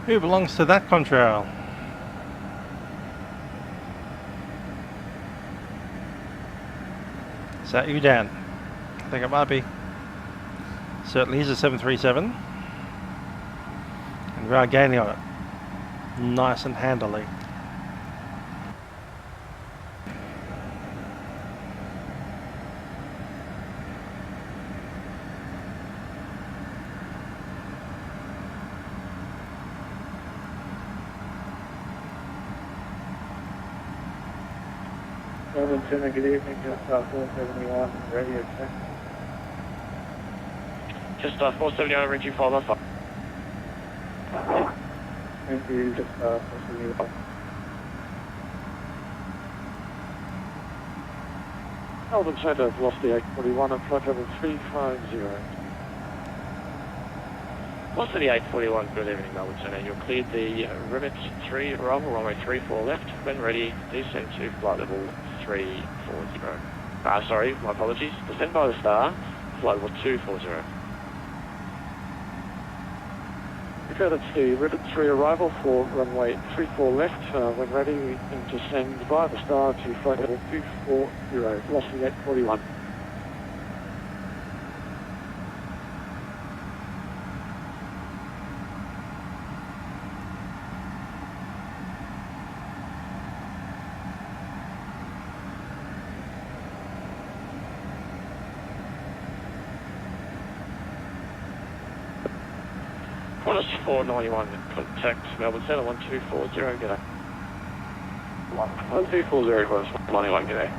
Who belongs to that contrail? Is that you, Dan? I think it might be. Certainly is a 737. And we are gaining on it. Nice and handily. Melbourne, good evening, just 471, radio check. Just 479, reaching 515. Thank you, just 471. Melbourne Centre, velocity 841 and flight level 350. Velocity 841, good evening, Melbourne Centre. You're cleared the Remit 3 arrival, runway 34 left. When ready, descend to flight level 340. Sorry, my apologies. Descend by the star, flight level 240. Okay, that's the Rivet 3 arrival for runway 34 left. When ready, we can descend by the star to flight level 240, velocity 841. Qantas 491, contact Melbourne Centre 1240, g'day. 1240, Qantas 491, g'day.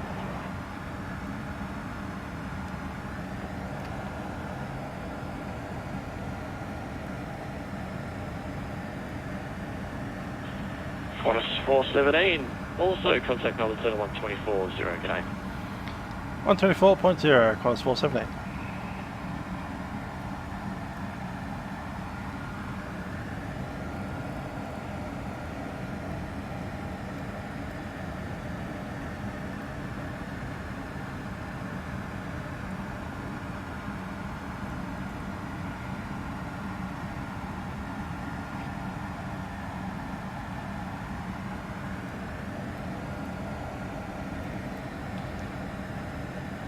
Qantas 417. Also contact Melbourne Centre 124.0, g'day. 124.0, Qantas 417.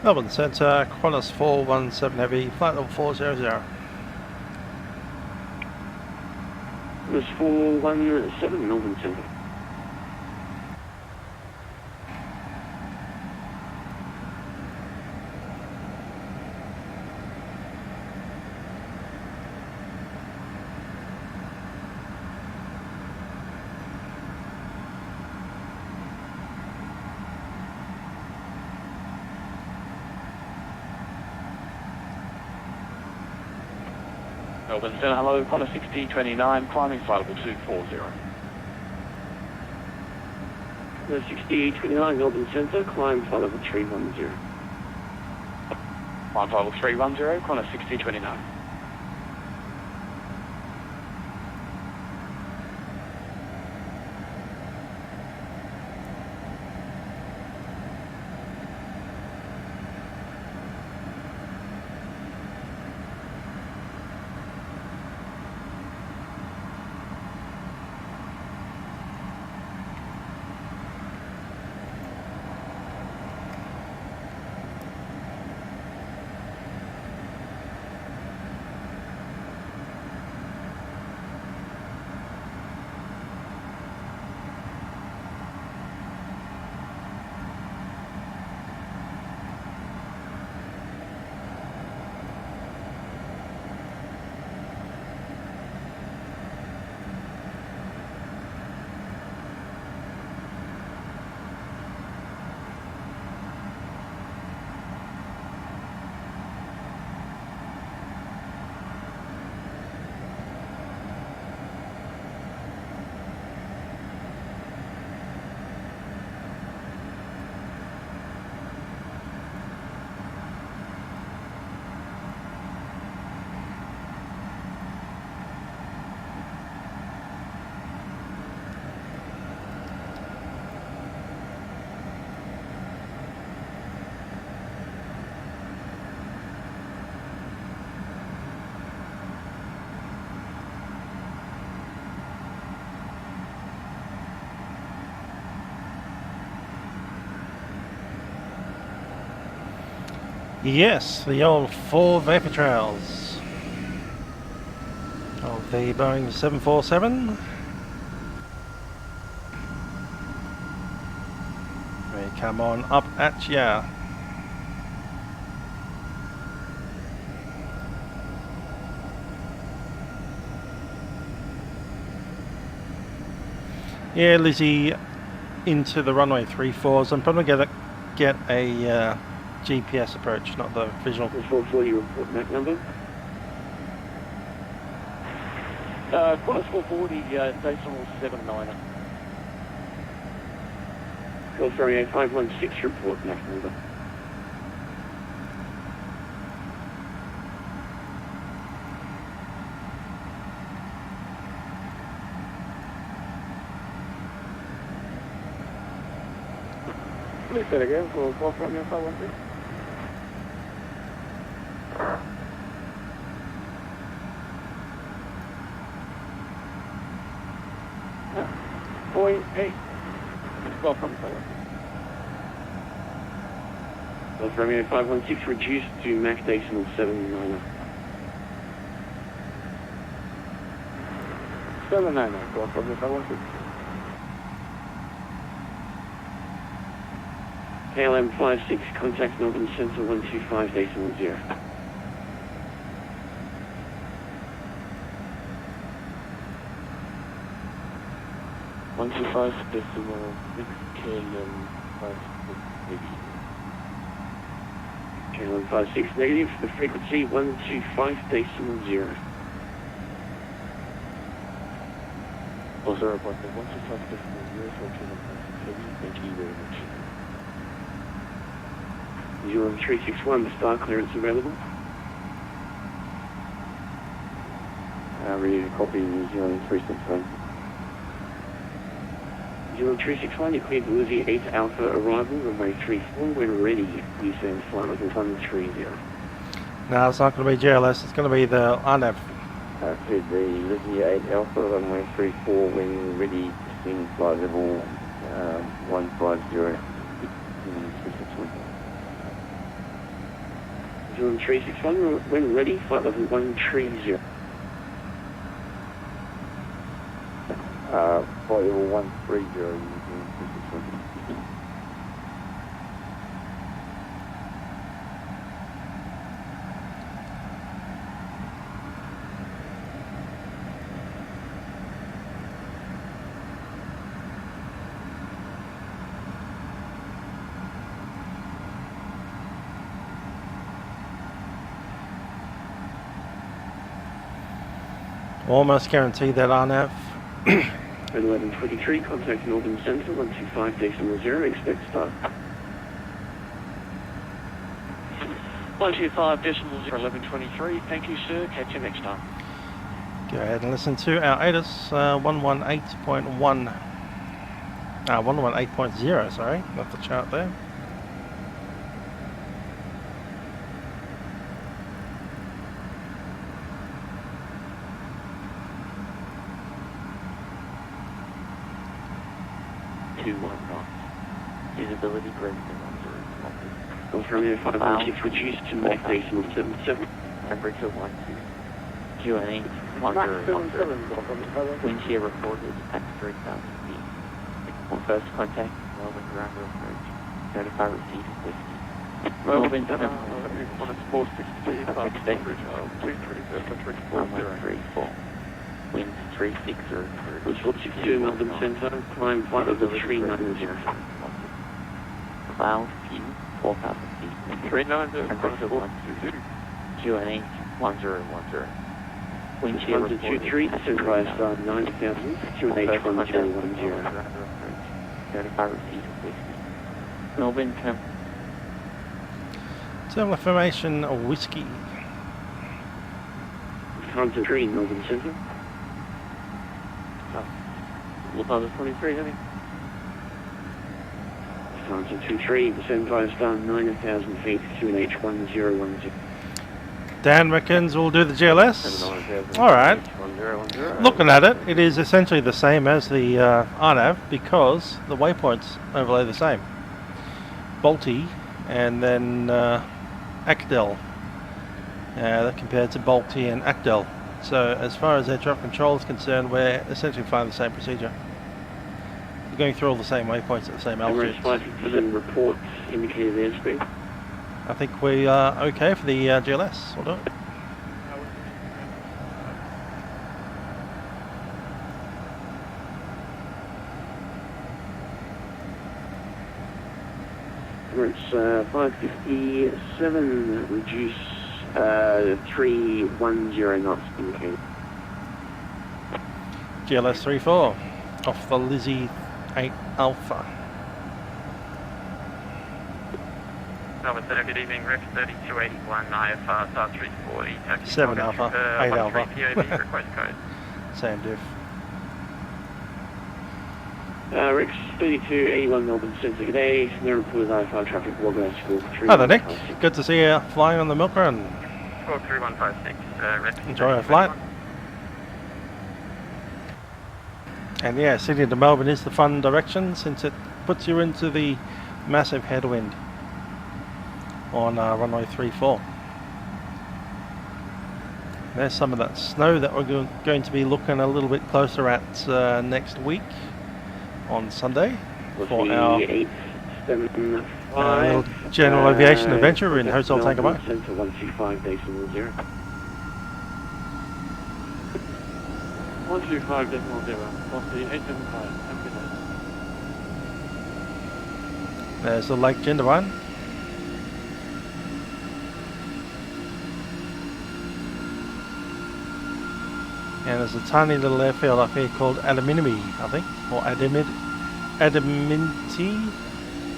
Melbourne Centre, Qantas 417 Heavy, flight level 400. Qantas 417, Melbourne Centre. Melbourne Centre, hello, Qantas 6029, climbing flight level 240. Qantas 6029, Melbourne Centre, climb flight level 310. Climb flight level 310, Qantas 6029. Yes, the old 4 vapor trails of the Boeing 747. We come on up at ya. Yeah, Lizzie, into the runway 34s. I'm probably going to get a GPS approach, not the visual. 440 report Mac number. Qantas 440, decimal 79er. Qantas 516 report Mac number. Please say it again for call from your 516. Point 8. Welcome, fella. Qantas 516 reduced to Mac decimal 79er. 799, call from your 516. KLM 56, contact Melbourne Centre 125 decimal 0. decimal KLM 56 KLM 56 negative, the frequency 125 decimal 0. Also, report the 125.042.7. Thank you very much. 0361, the star clearance available. Ready to copy New Zealand 361. 0361, you cleared Lizzie 8 Alpha arrival, runway 34. When ready, descend flight level 130. No, it's not going to be GLS, it's going to be the RNAV. Cleared the Lizzie 8 Alpha, runway 34. When ready, descend flight level 150. 0361, when ready, flight level 130. Flight level 130. Almost guarantee that RNAV. 1123, contact Melbourne Centre, 125.0, expect start. 125.0, 1123, thank you sir, catch you next time. Go ahead and listen to our ATIS 118.1, 118.0, sorry, not the chart there. Visibility greater than 1 Confirming 516 reduced to Mach decimal 77. Temperature 12. QNH 1010. Wind shear reported at 3,000 feet. On first contact, Melbourne ground approach. Notify receipt of whiskey. Melbourne on a small 60 temperature 237.34. Wind 360. Resort 62, Melbourne Centre, climb flight level 390. Cloud view 4,000 feet. 390. Temperature 122. QNH 1010. Wind shear reported 123, Central star 90,000. QNH 1010. Notify receipt of whiskey. Melbourne Terminal information whiskey. Hunter 3, Melbourne Centre. Lufthansa 23, I think. Hunter 23, descend via star 9,000 feet, QNH 1010. Dan reckons we'll do the GLS. Alright. Looking at it, it is essentially the same as the RNAV because the waypoints overlay the same. Balti and then Actel. That compared to Balti and Actel. So as far as air traffic control is concerned, we're essentially flying the same procedure. We're going through all the same waypoints at the same altitude. For the reports indicated airspeed. I think we are okay for the GLS. We'll do it. It's 557, reduce 310 knots indicated. GLS 34 off the Lizzie 8 Alpha. Melbourne, good evening, Ref 3281, IFR star 340, taxi 7 Alpha, 8 Alpha. POB request code. Same diff. Rex 3281 Melbourne Centre, good day. No reported IFR traffic, Wagga School 3. Hello Nick, good to see you flying on the Milkrun. 43156, Ref. Enjoy your flight. And yeah, Sydney to Melbourne is the fun direction since it puts you into the massive headwind on runway 34. There's some of that snow that we're going to be looking a little bit closer at next week on Sunday for our little general aviation adventure in Hotel Tangamo. Centre 125.0. 125.0, off the 875, empty day. There's the Lake Jindabyne. And there's a tiny little airfield up here called Adaminimi, I think, or Adaminti.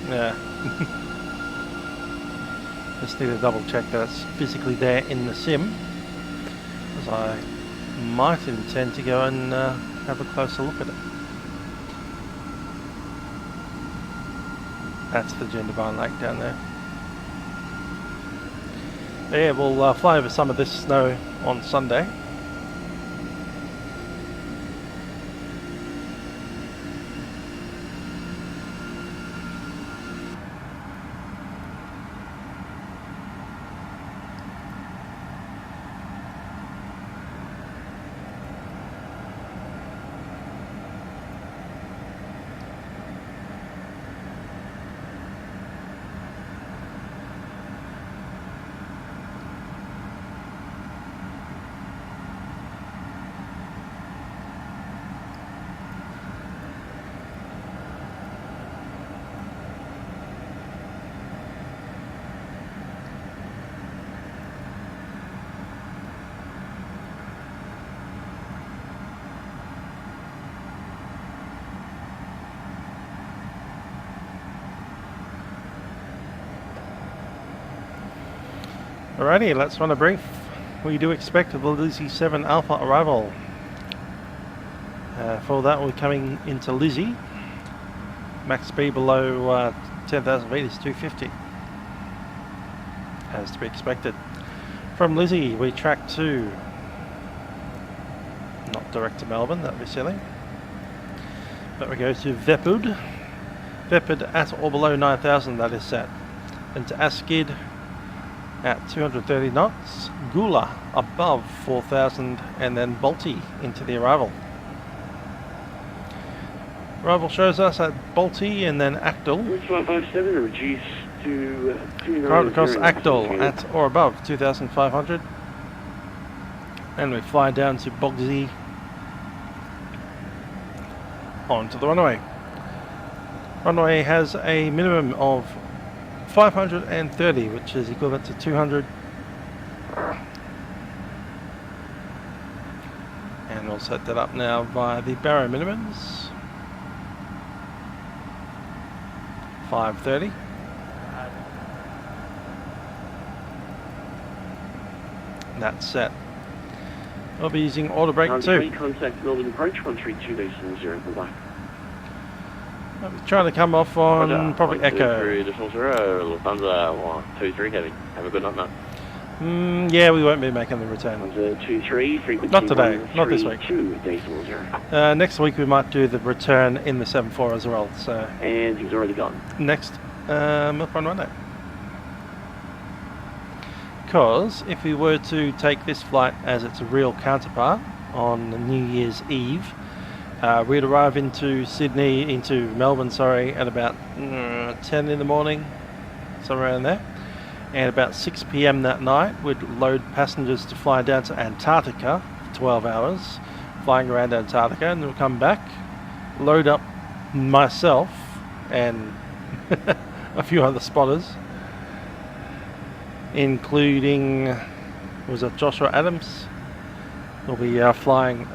Yeah. Just need to double check that it's physically there in the sim, because I might intend to go and have a closer look at it. That's the Jindabyne Lake down there. Yeah, we'll fly over some of this snow on Sunday. Alrighty, let's run a brief. We do expect the Lizzie 7 Alpha arrival. For that, we're coming into Lizzie. Max speed below 10,000 feet is 250, as to be expected. From Lizzie, we track to, not direct to Melbourne, that'd be silly, but we go to Vepud. Vepud at or below 9,000, that is set. And to Askid at 230 knots, Gula above 4,000, and then Balti into the arrival. Arrival shows us at Balti and then Actal. Which 157 reduce to 29. Right across Actal at or above 2,500. And we fly down to Bogsy onto the runway. Runway has a minimum of 530, which is equivalent to 200. And we'll set that up now via the Barrow minimums. 530. And that's set. We'll be using auto brake 2. Contact Melbourne approach 132.0 for back. I'm trying to come off on probably Echo. 123 heavy. Have a good night, mate. Yeah, we won't be making the return. 123, frequency. Not today, not this week. 2.0. Next week we might do the return in the 7.4 as well. So. And he's already gone. Next, Milkrun Monday. Because if we were to take this flight as its real counterpart on New Year's Eve, we'd arrive into Melbourne, at about 10 in the morning, somewhere around there. And about 6 PM that night, we'd load passengers to fly down to Antarctica for 12 hours, flying around Antarctica, and we'll come back, load up myself and a few other spotters, including, was it Joshua Adams? We'll be flying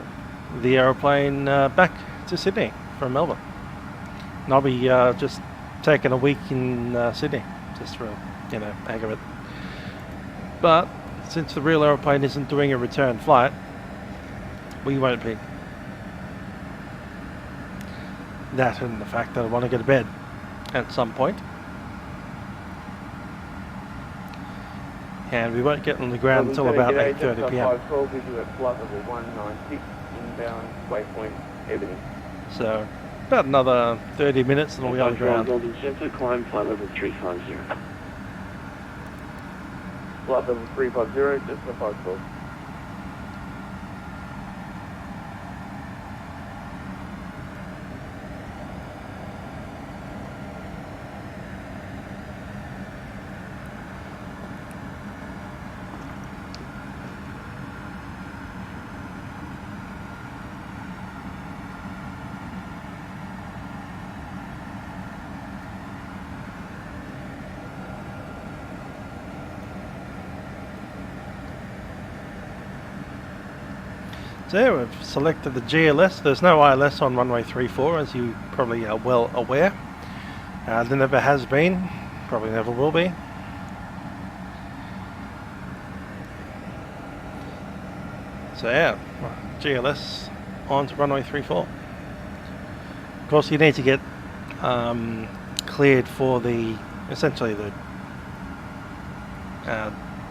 the aeroplane back to Sydney from Melbourne. And I'll be just taking a week in Sydney, just for, heck of it. But since the real aeroplane isn't doing a return flight, we won't be. That and the fact that I want to go to bed at some point. And we won't get on the ground until about 8:30 PM. Flight level 196, inbound, waypoint, everything. So about another 30 minutes and we'll be on the ground. Golden Centre, climb flight level 350. Flight level 350, just for 512. So yeah, we've selected the GLS. There's no ILS on runway 34, as you probably are well aware. There never has been, probably never will be. So yeah, GLS on to runway 34. Of course, you need to get cleared for the, essentially the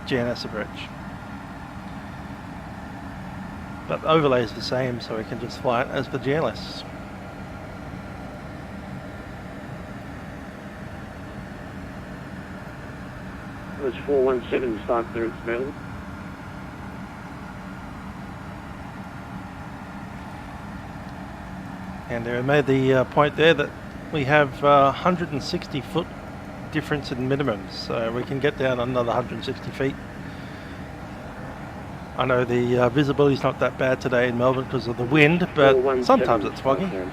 GNS approach. But the overlay is the same, so we can just fly it as the GLS. It's 417 start clearance Melbourne. And they made the point there that we have 160 foot difference in minimums, so we can get down another 160 feet. I know the visibility is not that bad today in Melbourne because of the wind, but sometimes it's foggy. This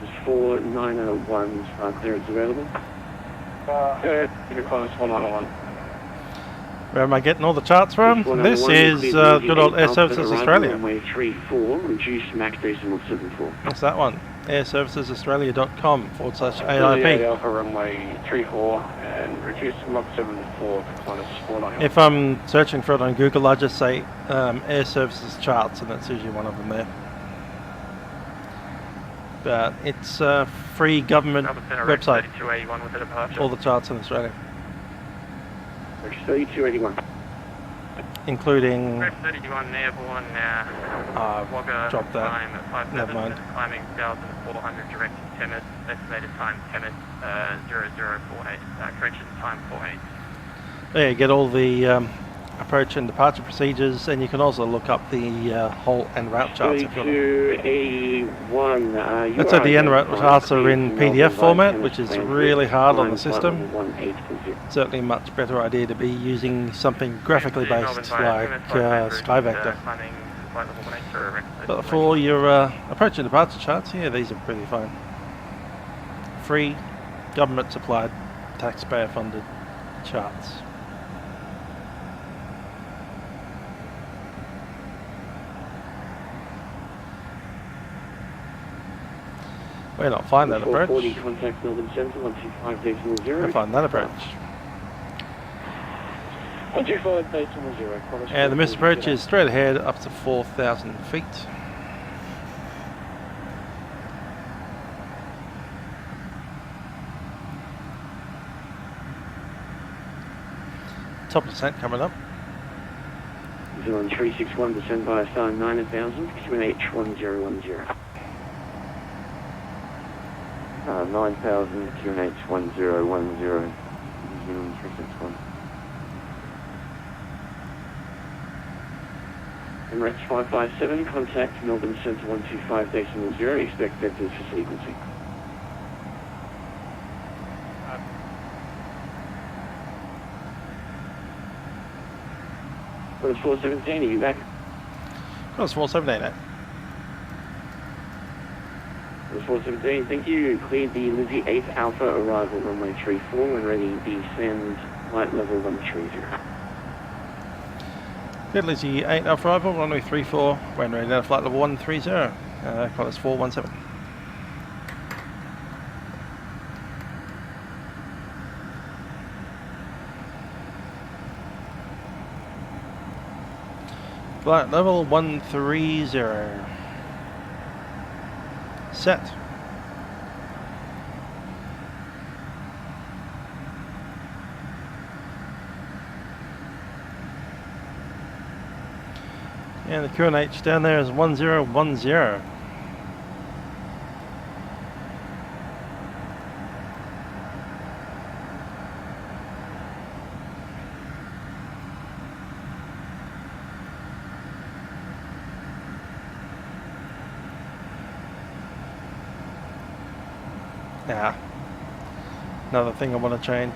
is 4901 start clearance available. Qantas 101. Where am I getting all the charts from? This is good old Air Services Australia. Runway 34, reduced Max decimal 74. What's that one? airservicesaustralia.com/AIP. Alpha runway 34 and reduce Mach 74 Qantas 101. If I'm searching for it on Google, I just say Air Services charts, and that's usually one of them there. But it's a free government website. All the charts in Australia. 3281. Including... 31 Airborne, dropped that. Time at 57, Never mind. climbing 1,400 direct to Temet, estimated time Temet 0048, correction time 48. There you get all the approach and departure procedures, and you can also look up the whole en route charts if you want. 3281. That's at the en route charts are in PDF format, which is really hard on the system. Certainly a much better idea to be using something graphically based like SkyVector. But for your approach and departure charts, yeah, these are pretty fine. Free, government supplied, taxpayer funded charts. We're not finding that approach. Contact Melbourne Centre 125.0. We'll find that approach. 125.0. And the missed approach is straight ahead up to 4,000 feet. Top descent coming up. Zealand 361 descend by a star 9000, QNH 1010. 9000 QNH 1010, New Zealand 361. Emirates 557, contact Melbourne Centre 125.0, expect vectors for sequencing. Qantas 417, are you back? Qantas 417, Qantas 417, thank you. Cleared the Lizzie 8 Alpha, arrival runway 34, and ready descend flight level 130. Good Lizzie 8 Alpha arrival, runway 34, when ready now flight level 130, Qantas 417. Flight level 130. Set. And the QNH down there is 1010. Now, another thing I want to change.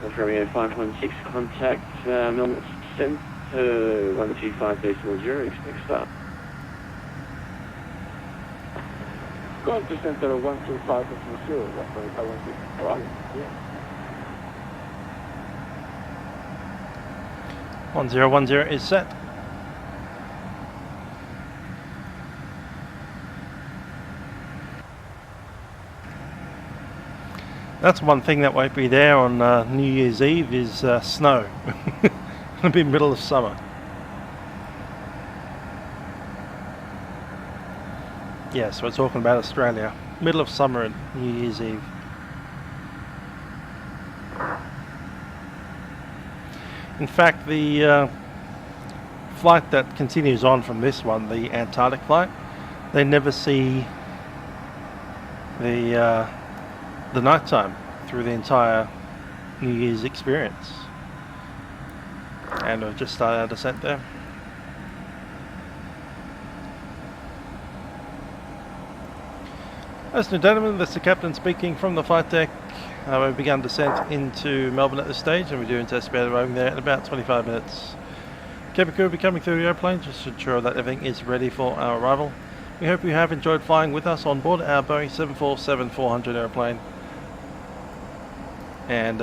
Romeo 516, contact Melbourne Centre 125.0, expect start. Go to center 125.0, that's 516. Alright. Yeah. 1010 is set. That's one thing that won't be there on New Year's Eve is snow. It'll be middle of summer. Yes, we're talking about Australia. Middle of summer and New Year's Eve. In fact, the flight that continues on from this one, the Antarctic flight, they never see the nighttime through the entire New Year's experience. And we've just started our descent there. Ladies and gentlemen, this is the captain speaking from the flight deck. We've begun descent into Melbourne at this stage, and we're doing anticipated roaming there in about 25 minutes. Cabin crew will be coming through the airplane just to ensure that everything is ready for our arrival. We hope you have enjoyed flying with us on board our Boeing 747-400 airplane. And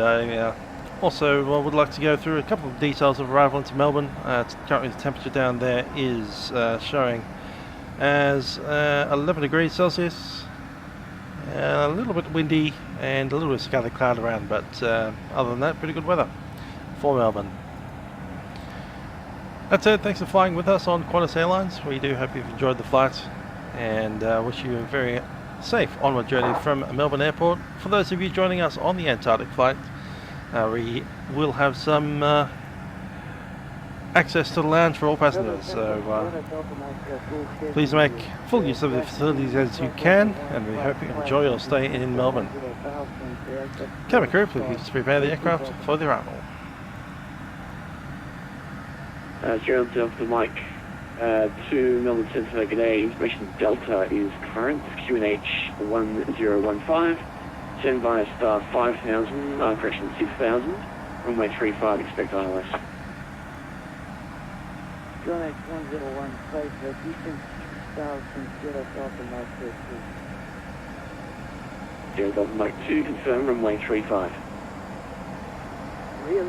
also would like to go through a couple of details of arrival into Melbourne. Currently the temperature down there is showing as 11 degrees Celsius. A little bit windy and a little bit of scattered cloud around, but other than that, pretty good weather for Melbourne. That's it. Thanks for flying with us on Qantas Airlines. We do hope you've enjoyed the flight and wish you a very safe onward journey from Melbourne Airport. For those of you joining us on the Antarctic flight, we will have some access to the lounge for all passengers, so please make full use of the facilities as you can, and we hope you enjoy your stay in Melbourne. Cabin crew, please prepare the aircraft for the arrival. Gerald Delta Mike to Melbourne Centre, g'day, information Delta is current, QNH 1015, send via star 5000, correction 6000, runway 35, expect ILS. QNH 1015, distance 6000, 0 Delta Mike 2. 0 Delta Mike 2, confirm, runway 35. Real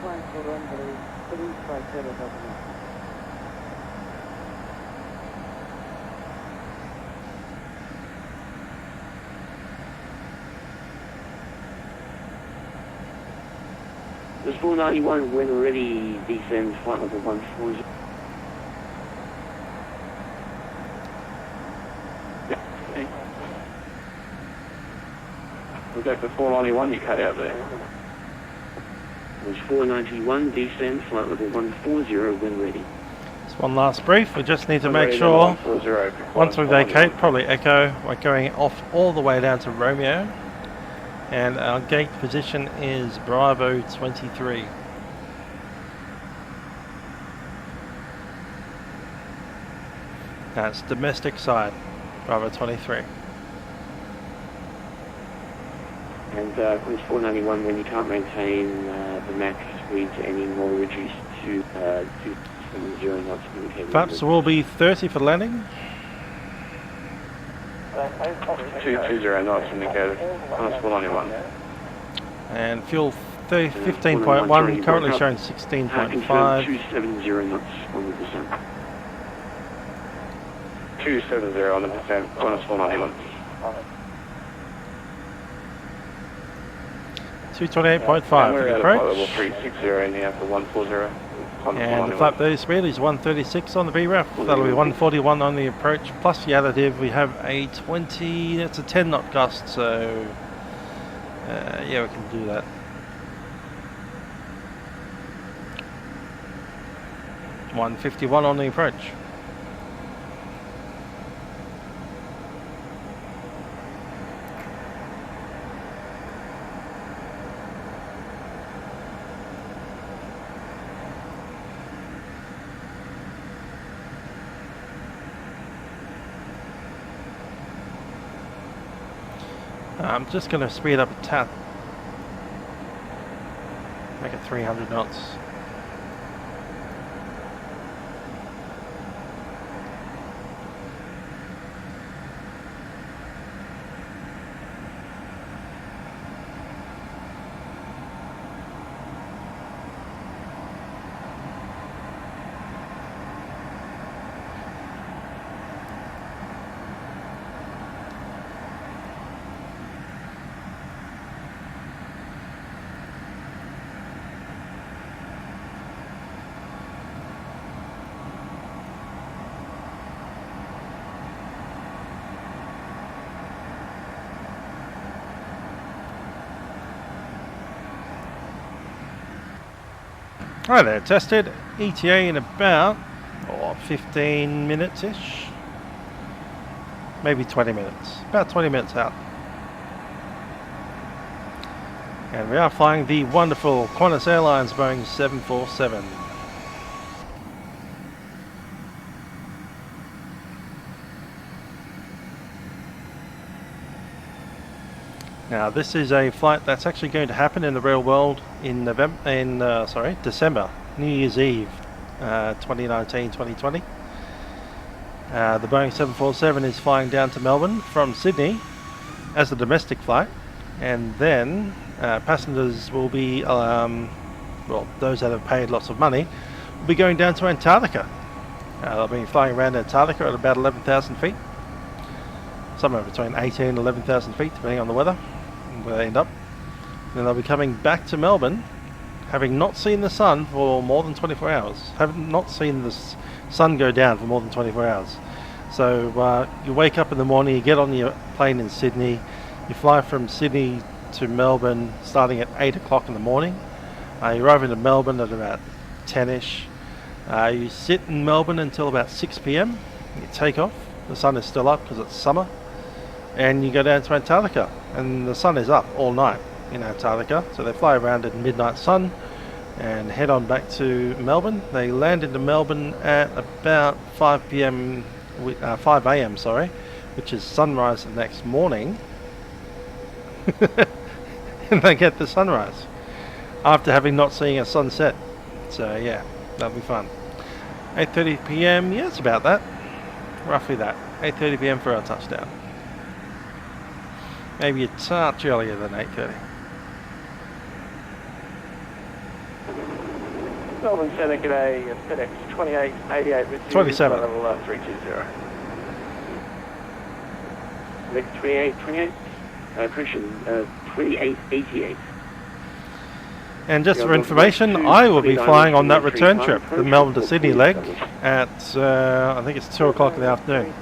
flying for runway 350 Delta Mike. This 491 when ready, descend flight level 140. We'll go for 491, you cut out there. There's 491, descend flight level 140 when ready. Just one last brief. We just need to make sure once we vacate, probably Echo, we're going off all the way down to Romeo. And our gate position is Bravo 23. That's domestic side, Bravo 23. And cruise 491 when you can't maintain the max speed anymore, reduced to 270 knots indicated. Flaps will be 30 for landing. 220 knots indicated, Qantas 491. And fuel 15.1, currently showing 16.5. 270 knots on the descent. 270 on the descent, Qantas 491. 228.5 for the approach. Level 360 now for 140. And the flap boost speed is 136 on the VRAF. That'll be 141 on the approach. Plus the additive, we have a 20, that's a 10 knot gust, so yeah, we can do that. $151 on the approach. I'm just going to speed up a tad. Make it 300 knots. Right there, tested ETA in about 15 minutes-ish. Maybe 20 minutes. About 20 minutes out. And we are flying the wonderful Qantas Airlines Boeing 747. Now this is a flight that's actually going to happen in the real world in December, New Year's Eve, 2019-2020. The Boeing 747 is flying down to Melbourne from Sydney as a domestic flight, and then passengers will be, well, those that have paid lots of money, will be going down to Antarctica. They'll be flying around Antarctica at about 11,000 feet, somewhere between 18 and 11,000 feet, depending on the weather, where they end up. Then they'll be coming back to Melbourne, having not seen the sun for more than 24 hours. Have not seen the sun go down for more than 24 hours. So you wake up in the morning, you get on your plane in Sydney, you fly from Sydney to Melbourne starting at 8 o'clock in the morning. You arrive into Melbourne at about 10ish. You sit in Melbourne until about 6 p.m. You take off. The sun is still up because it's summer. And you go down to Antarctica, and the sun is up all night in Antarctica. So they fly around in midnight sun and head on back to Melbourne. They land into Melbourne at about 5 a.m., which is sunrise the next morning. And they get the sunrise after having not seen a sunset. So yeah, that'll be fun. 8:30 p.m. Yeah, it's about that. Roughly that. 8:30 p.m. for our touchdown. Maybe a touch earlier than 8:30. Melbourne Centre, g'day, FedEx 2888 with you. 27. Level 320. FedEx 2828, correction, 2888. And just for information, I will be flying on that return trip, the Melbourne to Sydney leg, at I think it's 2 o'clock in the afternoon.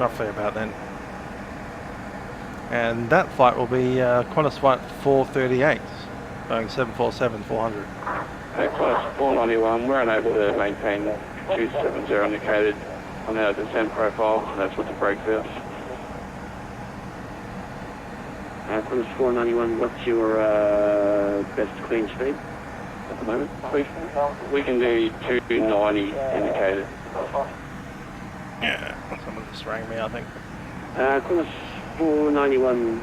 Roughly about then. And that flight will be Qantas flight 438, Boeing 747-400. Qantas 491, we're unable to maintain 270 indicated on our descent profile, and that's with the brake valves. Qantas 491, what's your best clean speed at the moment? We can do 290 indicated. Yeah, someone just rang me, I think. Qantas 491,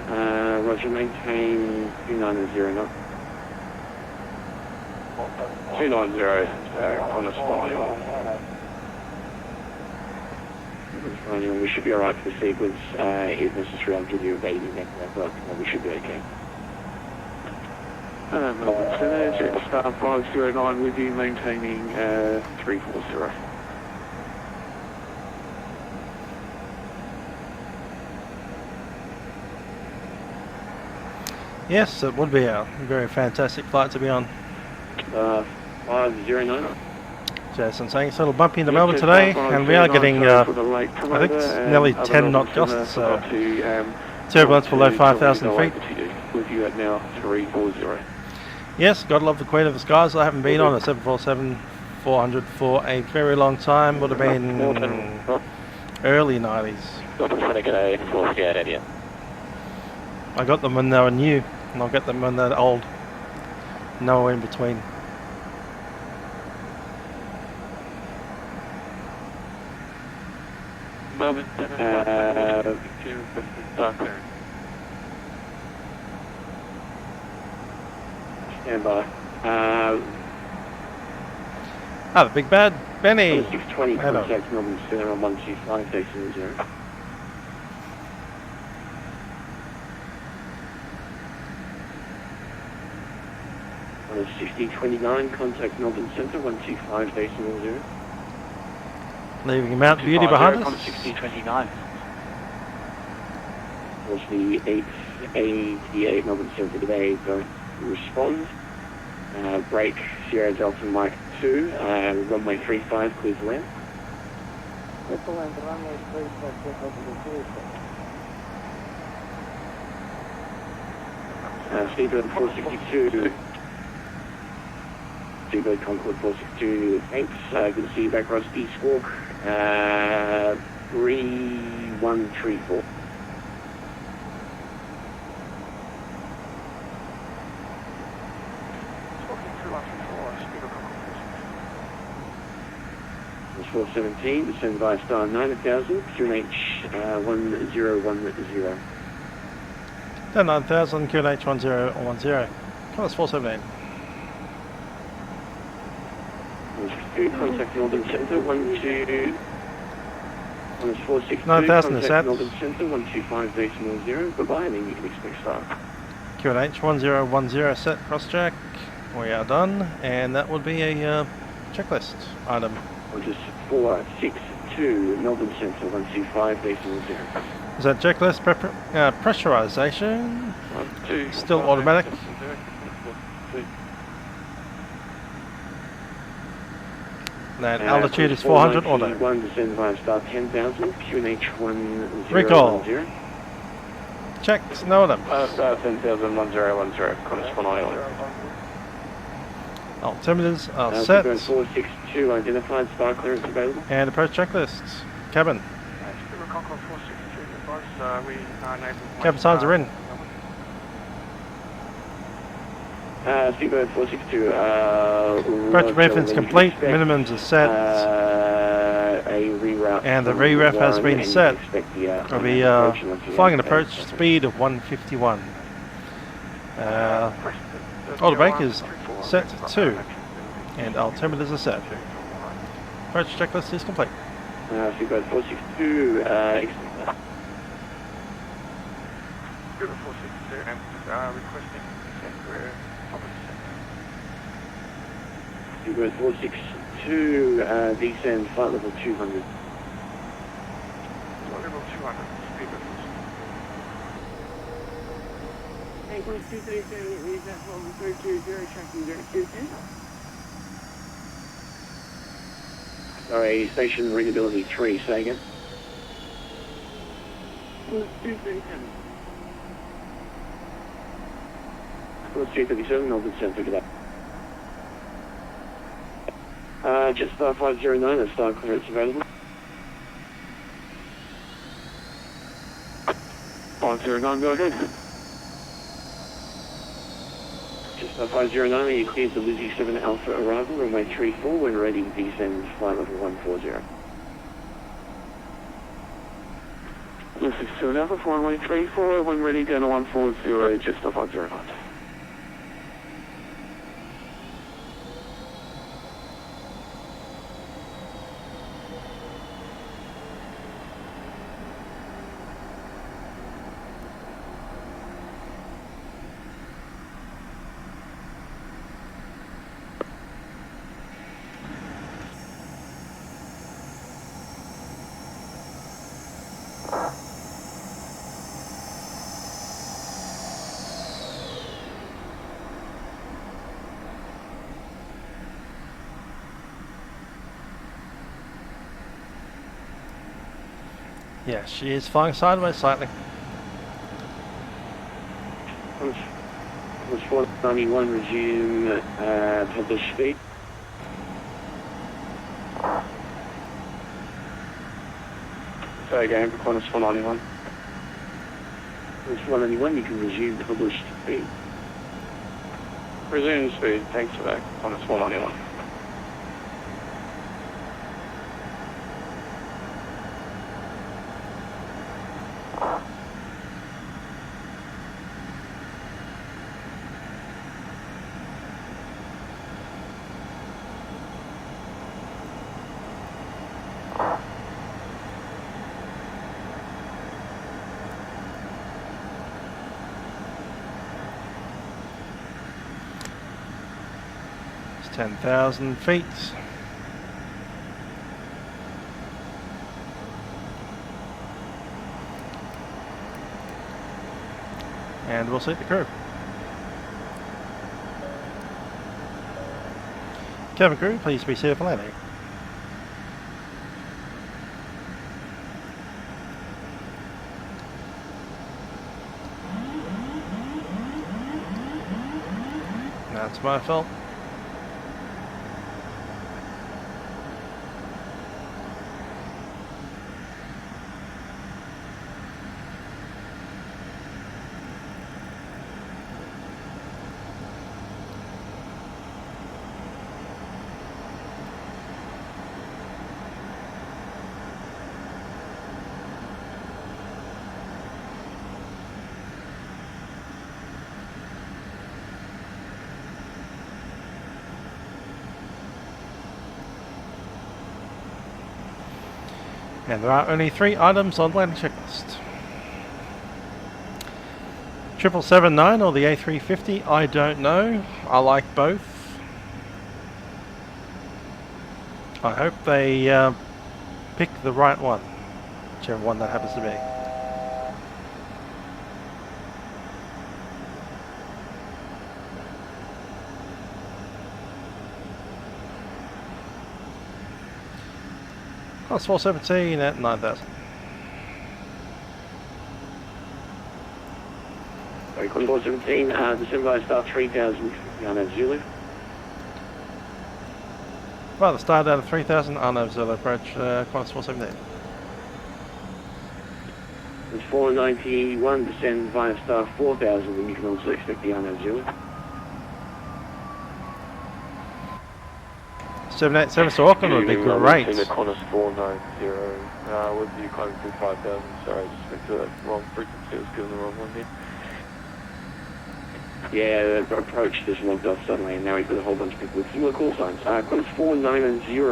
roger, maintain 290 knots. 290, Qantas 491. We should be alright for the sequence. If necessary, I'll give you a baby network, but we should be okay. Melbourne Centre, Jetstar 509 with you, maintaining 340. Yes, it would be a very fantastic flight to be on. 509. Jason saying it's a little bumpy into Melbourne today, and we are getting, I think it's nearly 10 knot gusts, so turbulence below 5,000 feet. With you at now 340. Yes, gotta love the Queen of the Skies. I haven't been on a 747-400 for a very long time. Would have been early 90s. I got them when they were new, and I'll get them when they're old. Nowhere in between. stand by. Ah, the big bad Benny. 620, Hello. contact Melbourne Center on 125, station 0. On a 6029, contact Melbourne Center 125, decimal 0. Leaving Mount Beauty behind On us. 6029. Was the 888 Melbourne Center today, don't respond. Break Sierra Delta Mike 2, runway 35, clear to land. Seabird 462. Seabird Concord 462, thanks. Good to see you back, Rusty Squawk. 3134. It's 417, descend via star 9000, QNH 1010. 9000, QNH 1010. Qantas 417. Contact Melbourne Centre 12. Qantas 462. 9000 is contact set. Melbourne Centre 125.0. Goodbye, and then you can expect star. QNH 1010 set, cross check. We are done, and that would be a checklist item. Qantas 462, Melbourne Centre 125.0. Is that checklist pressurization? Still automatic. That altitude is 400 auto. 1 descend via star 10,000, QNH 1010. Recall. Checks, no them. Star 10,000, 1010, Qantas 491. Altimeters are set. 462, identified star clearance available. And approach checklists. Cabin. Cabin signs are in. Seabird 462. Approach briefing's complete. Minimums are set. A reroute. And the reroute has been set. We'll be flying an approach speed of 151. Orbx is set to 2. And altimeters are set. Approach checklist is complete. Seabird 462. Seabird 462, descend flight level 200. Level 200, Seabird 462. Sorry, station readability 3, say again. 237, Melbourne Centre, good day. Just star 509, that's star clearance available. 509, go ahead. Just star 509, you cleared the Lizzie 7 Alpha arrival, runway 34, when ready, descend flight level 140. This is 7 Alpha, runway 34, when ready, down to 140, just star 509. Yeah, she is flying sideways slightly. Was 491 resume published speed? Say again, Qantas 491. Qantas 491, you can resume published speed. Resume speed, thanks for that, Qantas 491. 10,000 feet. And we'll seat the crew. Cabin crew, please be seated for landing. That's my fault. And there are only 3 items on the landing checklist. 777-9 or the A350, I don't know. I like both. I hope they pick the right one, whichever one that happens to be. Qantas 417 at 9,000. Sorry, Qantas 417, December start 3,000, Zulu. Well, the start out of 3,000, Arnav Zulu approach, Qantas 417. It's 491, descend via star 4,000, and you can also expect the Arnav Zulu. 787 to Auckland would be great. Qantas 490, with you climbing through 5,000, sorry, I just went to that wrong frequency, I was given the wrong one here. Yeah, the approach just logged off suddenly, and now we've got a whole bunch of people with similar call signs. Qantas 490, you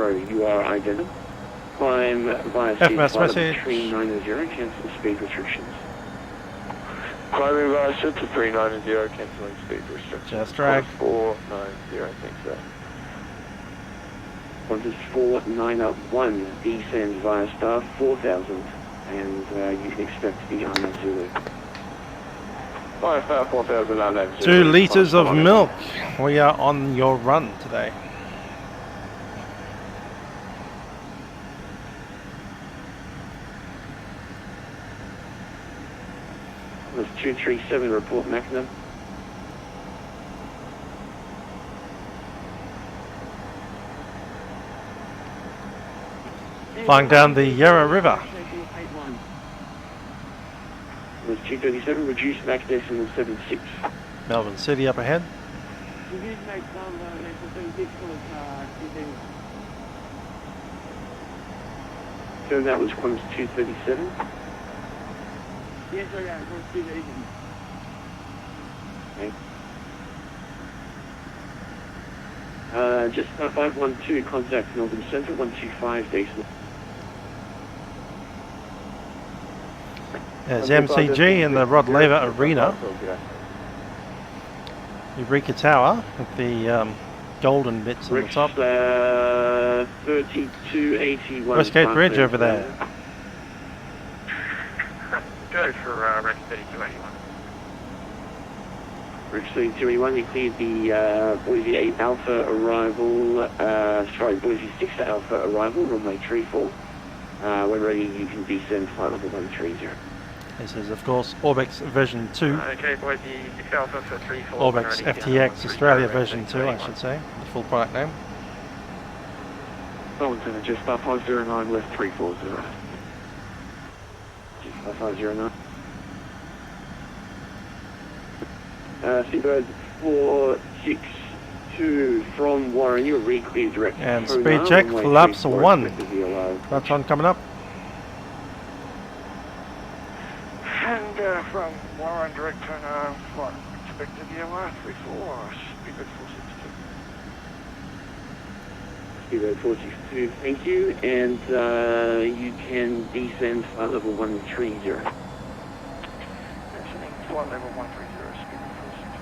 are identical. Climb via FMS message. 390, cancel speed restrictions. Climbing via set to 390, cancelling speed restrictions. Just drag. Qantas 490, thanks sir. Qantas 491, descend via star 4,000, and you can expect the Arnav Zulu. Via star 4,000, Arnav Zulu. 2 litres of milk. We are on your run today. Qantas 237, report Macadam. Flying down the Yarra River. Was 237, reduced max decimal 76. Melbourne City up ahead. So that was Qantas 237. Yes, sir, yeah, Qantas 237. Okay. Just 512, contact Melbourne Centre, 125 decimal. There's MCG in the Rod Laver Arena. Eureka Tower with the golden bits on the top. 3281. Westgate Bridge over there. Go for Red 3281. Bridge 3281, you cleared the Boise 8 Alpha arrival, Boise 6 Alpha arrival, runway 34. When ready, you can descend flight level 130. This is, of course, Orbx version 2. Okay, Boise 6 Alpha for 34. Orbx FTX Australia version 2, I should say, the full product name. Melbourne Centre, just 509, left 340. Just 5509. Seabird 462 from Warren, you're re-cleared direct. And speed check, flaps 1. Flaps 1 coming up. And from Warren, direct turn flight expected VLR 34, speedbird 462. Speedbird 462, thank you, and you can descend flight level 130. Descending flight level 130, speedbird 462.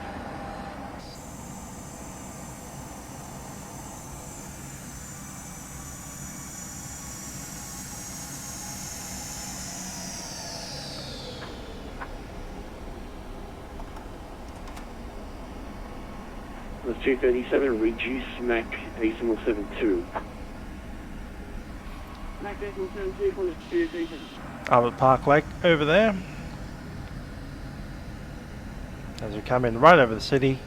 Was 237, reduce Mac decimal 72. Mac decimal 72 for the 237. Albert Park Lake over there. As we come in right over the city,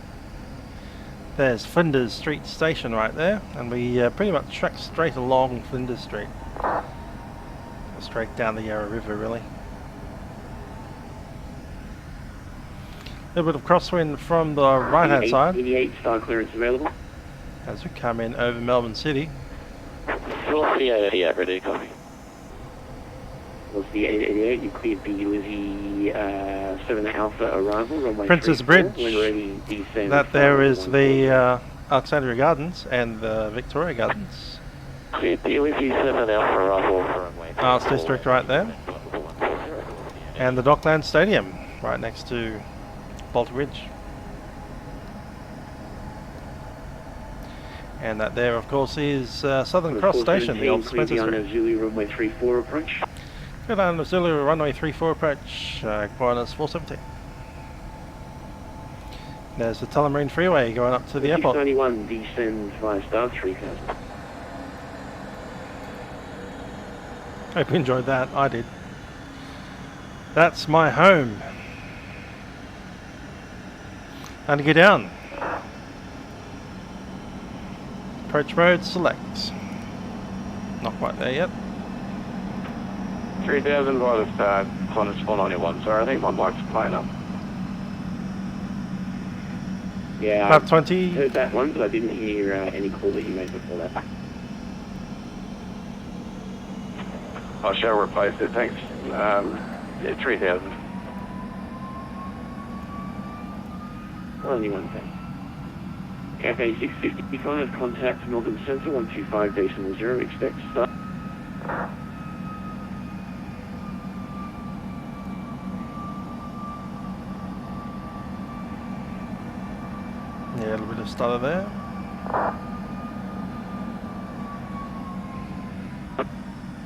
there's Flinders Street Station right there, and we pretty much track straight along Flinders Street. Straight down the Yarra River, really. A little bit of crosswind from the right hand side 88 star clearance available. as we come in over Melbourne City. Velocity 88, ready to copy. Velocity 88, you cleared the Lizzie 7 Alpha arrival, runway Princess 34, Bridge. when ready, descend. That there is the Alexandria Gardens and the Victoria Gardens. Cleared the Lizzie 7 Alpha arrival for runway 34. Arts District right there. And the Dockland Stadium right next to Bolton Ridge. And that there, of course, is Southern Cross Station, the old Spencer Street. Zulu runway 34 approach. Good on Zulu runway 34 approach, Qantas 417. There's the Tullamarine Freeway going up to the airport. 691 descends via star 3000. Hope you enjoyed that. I did. That's my home. And to get down. Approach mode select. Not quite there yet. 3000 by the start, Qantas 491. Sorry, I think my mic's playing up. Yeah, Flap I 20. heard that one, but I didn't hear any call that you made before that. I shall replace it, thanks. Yeah, 3000. Only one thing. Cafe 655, contact Melbourne Centre 125.0, expect start. Yeah, a little bit of stutter there.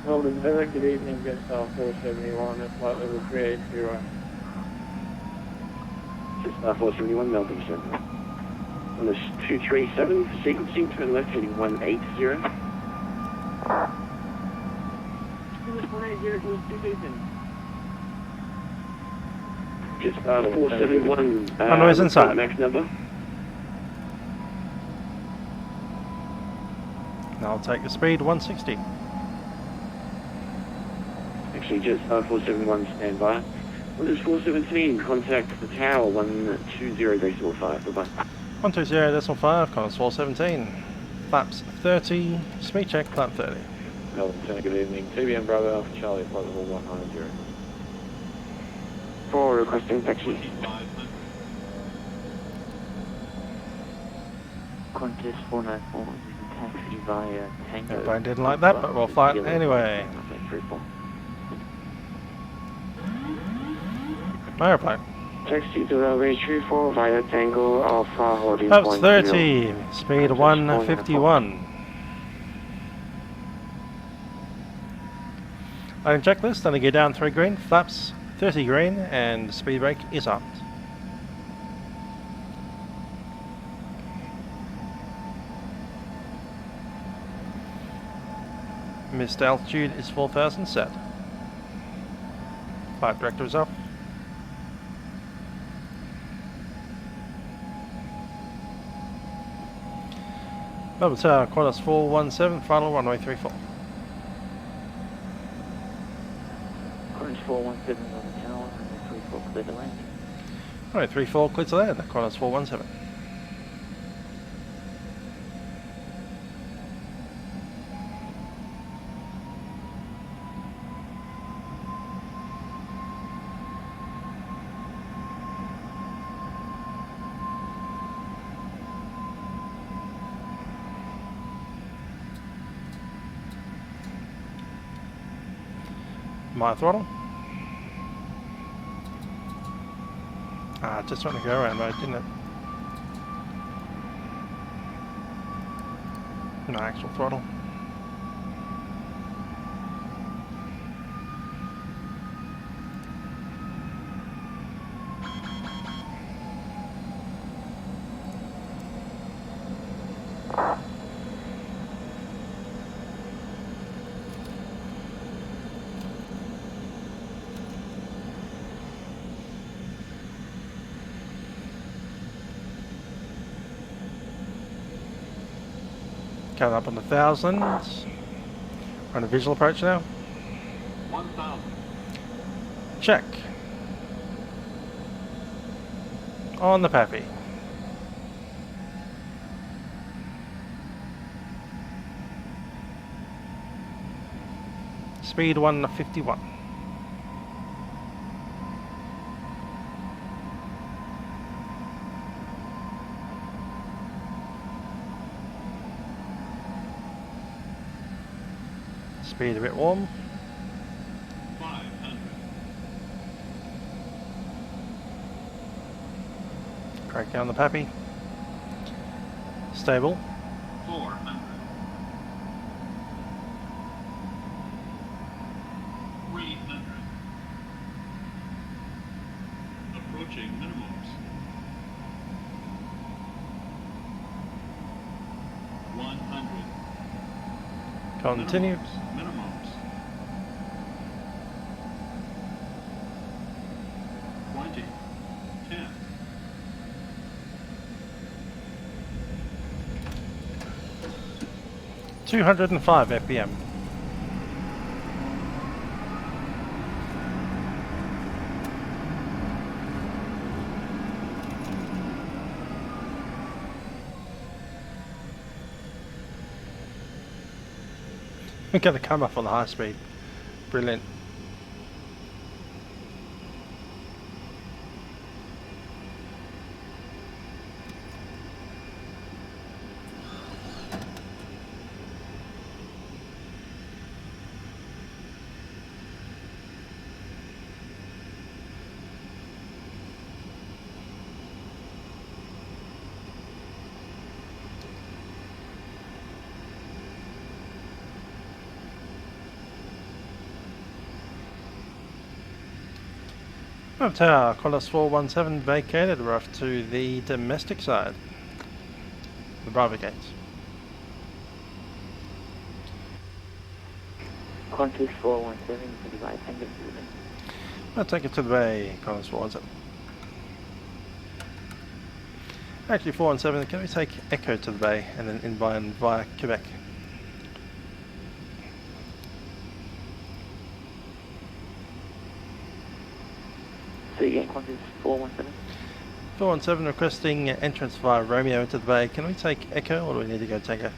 Melbourne Centre, good evening, Jet Star 471 at flight level 380. Jet Star 471, Melbourne Centre. On this 237, sequencing, turn left heading 180. Jet Star 471, noise inside. max number. I'll take the speed 160. Actually, Jet Star 471, stand by. On this 417, contact the tower 120.5, bye-bye. 120.5, Qantas 417. Flaps 30, speed check, flap 30. Melbourne Centre, good evening. TBM Bravo Alpha Charlie, flight level 190. 4 requesting taxi. Qantas 494, taxi via Tango. Airplane didn't like that, but we'll fly it anyway. My airplane. Taxi to runway 34 via Tango Alpha holding Flaps point 30, speed 151. Landing checklist, and to get down 3 green, flaps 30 green, and speed brake is up. Missed altitude is 4,000 set. Flight director is up. Melbourne Tower, Qantas 417, final runway 34. Qantas 417 on the tower, runway 34 clear to land. Runway 34 clear to land, Qantas 417. My throttle. Just went to go around mode, didn't it? No actual throttle. Coming up on the 1000. On a visual approach now. 1,000. Check. On the Pappy. Speed 151. Speed a bit warm. 500. Crack down the Pappy. Stable. 400. 300. Approaching minimums. 100. Continue. Minimums. 20. 10. 205 FPM. We're going to come up on the high speed. Brilliant. Tower, Qantas 417 vacated. We're off to the domestic side. The Bravo gates. Qantas 417, can you guys take it to them? I'll take it to the bay, Qantas 417. Actually 417, can we take Echo to the bay and then inbound via Quebec? So again, Qantas 417. 417 requesting entrance via Romeo into the bay. Can we take Echo or do we need to go Tango?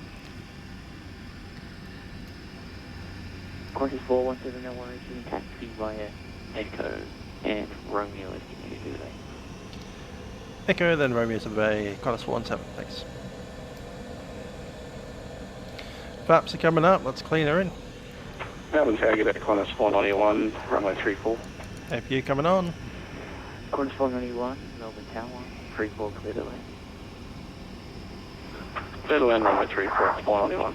Qantas 417, no worries, you can taxi via Echo and Romeo if you need to do that. Echo, then Romeo to the bay, Qantas 417, thanks. Flaps are coming up, let's clean her in. Melbourne Tower, get at Qantas 491, runway 34. APU coming on. Qantas 491, Melbourne Tower 34, clear to land. Clear to land, runway 34, 491.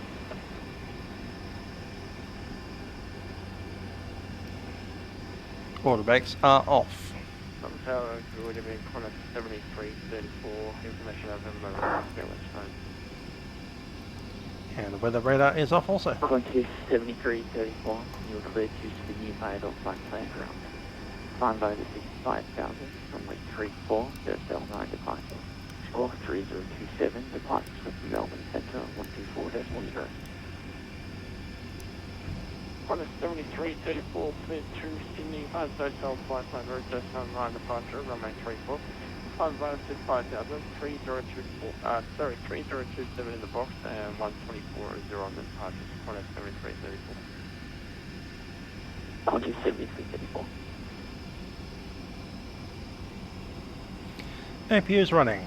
Orbx are off. Melbourne Tower, you would have been Qantas 7334, information of Melbourne, And the weather radar is off also. Qantas 7334, you are cleared to the new Viador flight plan ground. Climb over 65,000, runway 34, Duracell 9 departure. Score 3027, departures from Melbourne Centre 124.0. Qantas 7334, cleared to Sydney, Duracell flight plan route, Duracell 9 departure, runway 34. Climb over 65,000, 3027 in the box, and 124.0 on the departure, Qantas 7334. Qantas 7334. APU is running.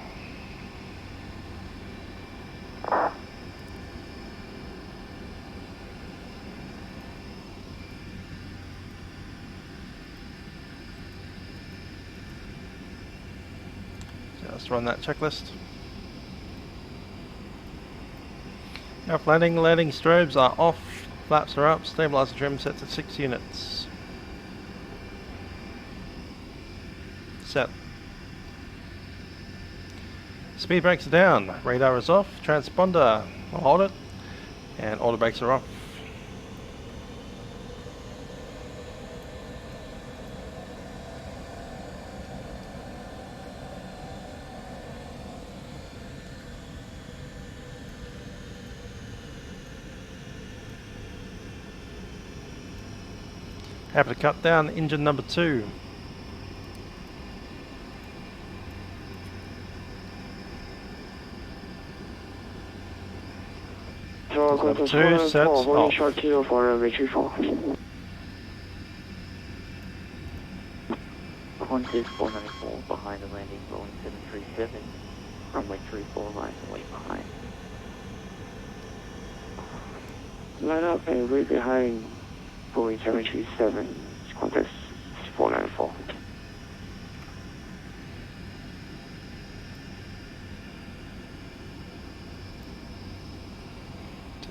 Just run that checklist. Up landing strobes are off, flaps are up, stabilizer trim set to 6 units. Set. Speed brakes are down, radar is off, transponder, I'll hold it, and auto brakes are off. Happy to cut down engine number 2. Number 2 sets off. Short kilo for retrieve 4. Qantas 494 behind the landing, Boeing 737. Runway 34 right away behind. Line up and right behind Boeing 737. Qantas 494.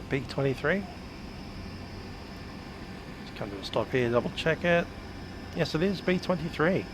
B23. Just come to a stop here, double check it. Yes, it is B23.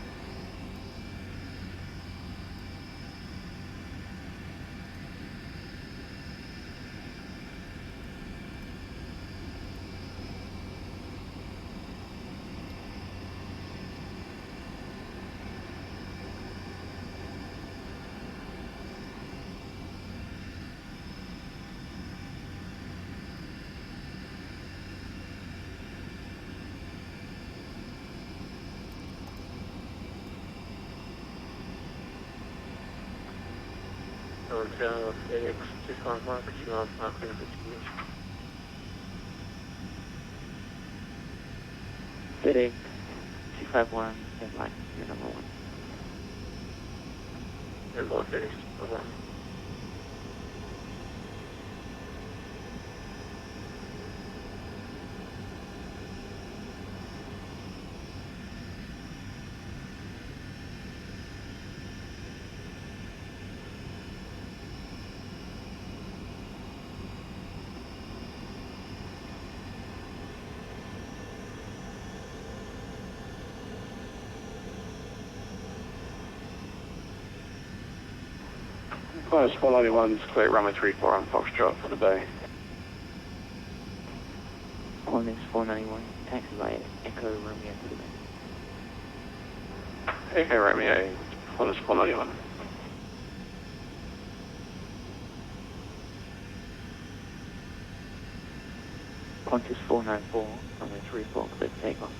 FTX 251, pitching off, clear for speed. FTX 251, stand by, you're number 1. You're low FTX 251. Qantas 491 is clear, runway 34 on Foxtrot for the bay. Qantas 491, taxi by Echo Romeo to the bay. Echo Romeo, Qantas 491. Qantas 494, runway 34, clear for takeoff.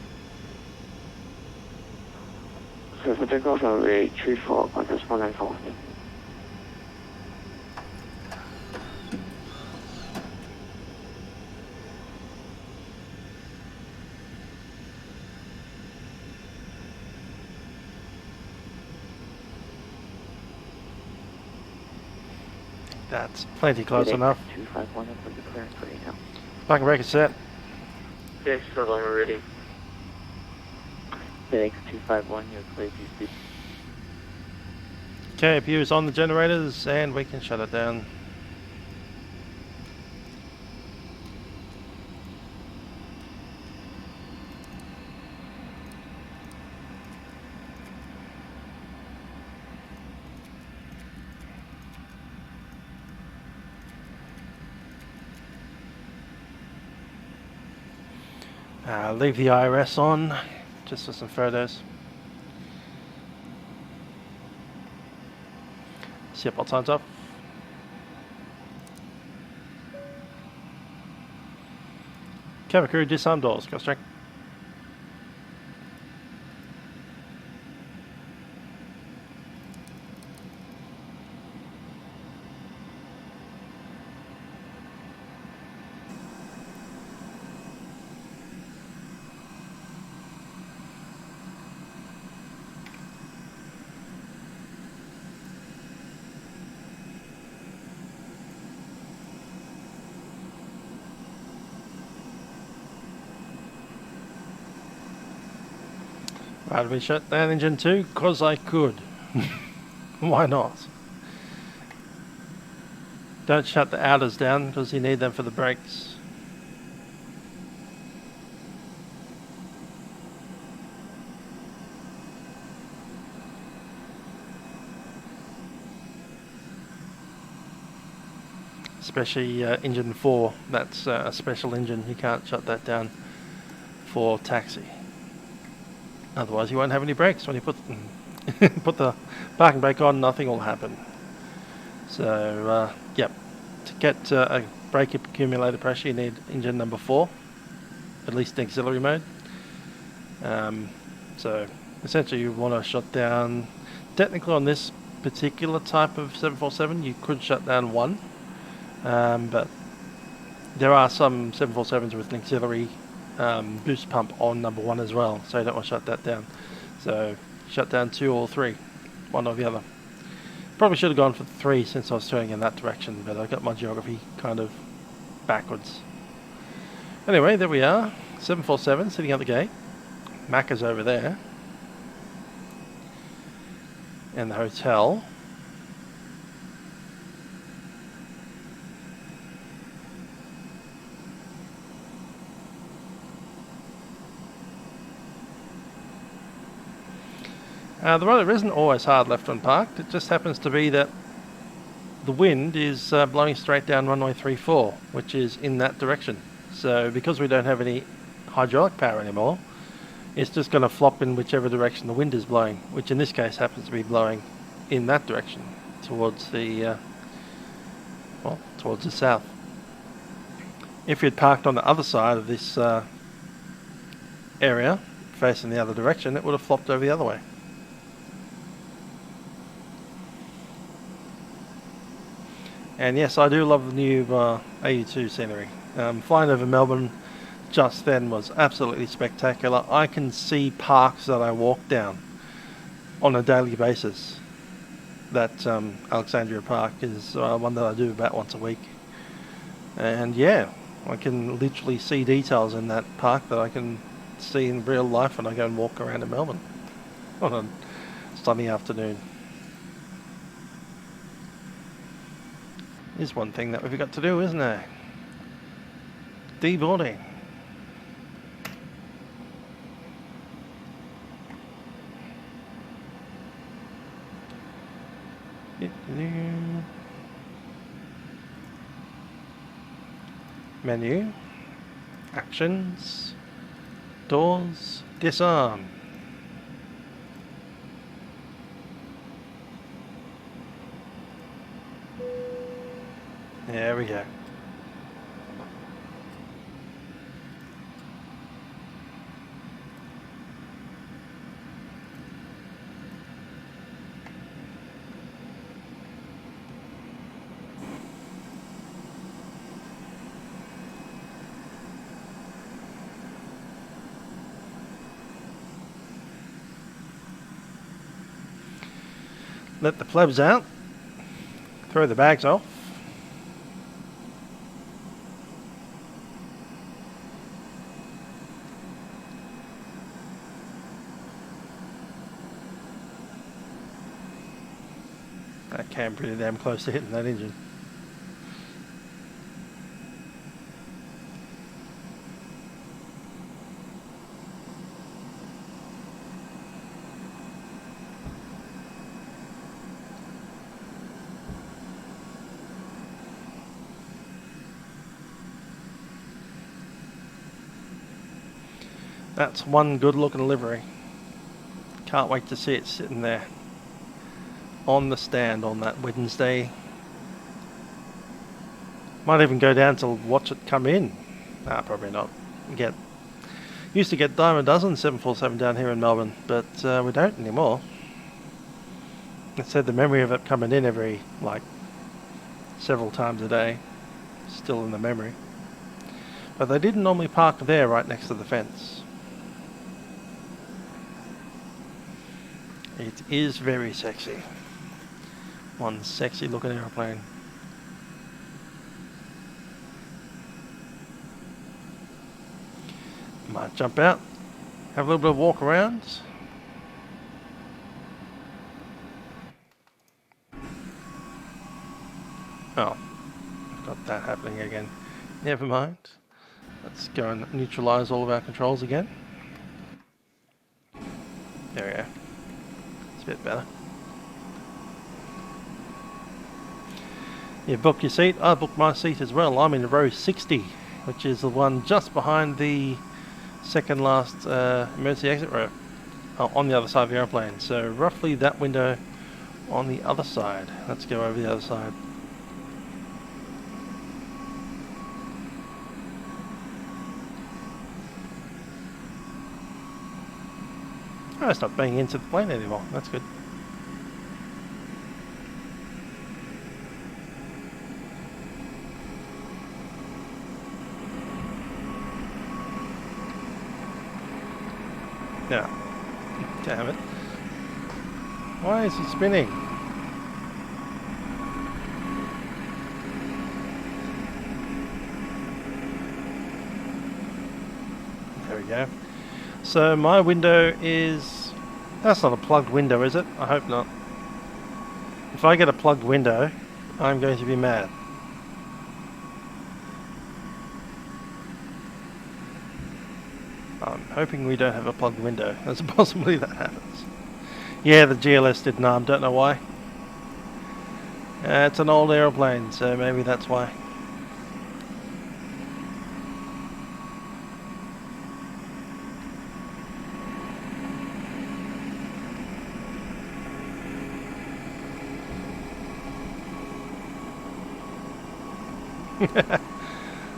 So for takeoff, runway 34, Qantas 494. That's plenty close enough. 251 up with the clearance for you now. Parking brake is set. Yes, so long already. FedEx 251, you're clear to speed. Okay, view is on the generators and we can shut it down. Leave the IRS on, just for some photos. Seatbelt signs off. Cabin crew, disarm doors, go straight. Right, we shut down engine 2 because I could. Why not? Don't shut the outers down because you need them for the brakes. Especially engine 4, that's a special engine, you can't shut that down for taxi. Otherwise you won't have any brakes. When you put put the parking brake on, nothing will happen. So yep, to get a brake accumulator pressure you need engine number 4, at least in auxiliary mode. So essentially you want to shut down, technically on this particular type of 747 you could shut down one, but there are some 747s with an auxiliary boost pump on number one as well, so you don't want to shut that down. So shut down 2 or 3, one or the other. Probably should have gone for 3 since I was turning in that direction, but I got my geography kind of backwards. Anyway, there we are, 747 sitting at the gate. Macca's over there, and the hotel. The rotor isn't always hard left unparked. It just happens to be that the wind is blowing straight down runway 34, which is in that direction. So because we don't have any hydraulic power anymore, it's just going to flop in whichever direction the wind is blowing, which in this case happens to be blowing in that direction, towards the towards the south. If you'd parked on the other side of this area, facing the other direction, it would have flopped over the other way. And yes, I do love the new AU2 scenery. Flying over Melbourne just then was absolutely spectacular. I can see parks that I walk down on a daily basis. That Alexandria Park is one that I do about once a week. And yeah, I can literally see details in that park that I can see in real life when I go and walk around in Melbourne on a sunny afternoon. Is one thing that we've got to do, isn't there? Deboarding. Menu, actions, doors, disarm. There we go. Let the plebs out. Throw the bags off. That came pretty damn close to hitting that engine. That's one good looking livery. Can't wait to see it sitting there on the stand on that Wednesday. Might even go down to watch it come in. Nah, probably not. Used to get dime a dozen 747 down here in Melbourne, but we don't anymore. Instead, the memory of it coming in every, several times a day, still in the memory. But they didn't normally park there right next to the fence. It is very sexy. One sexy looking aeroplane. Might jump out, have a little bit of walk around. Oh, I've got that happening again. Never mind. Let's go and neutralize all of our controls again. There we go. It's a bit better. You book your seat. I booked my seat as well. I'm in row 60, which is the one just behind the second last emergency exit row, on the other side of the airplane. So roughly that window on the other side. Let's go over the other side. Oh, it's not banging into the plane anymore. That's good. Yeah. Damn it. Why is he spinning? There we go. So my window is... That's not a plugged window, is it? I hope not. If I get a plugged window, I'm going to be mad. I'm hoping we don't have a plugged window. There's a possibility that happens. Yeah, the GLS didn't arm, don't know why. It's an old aeroplane, so maybe that's why.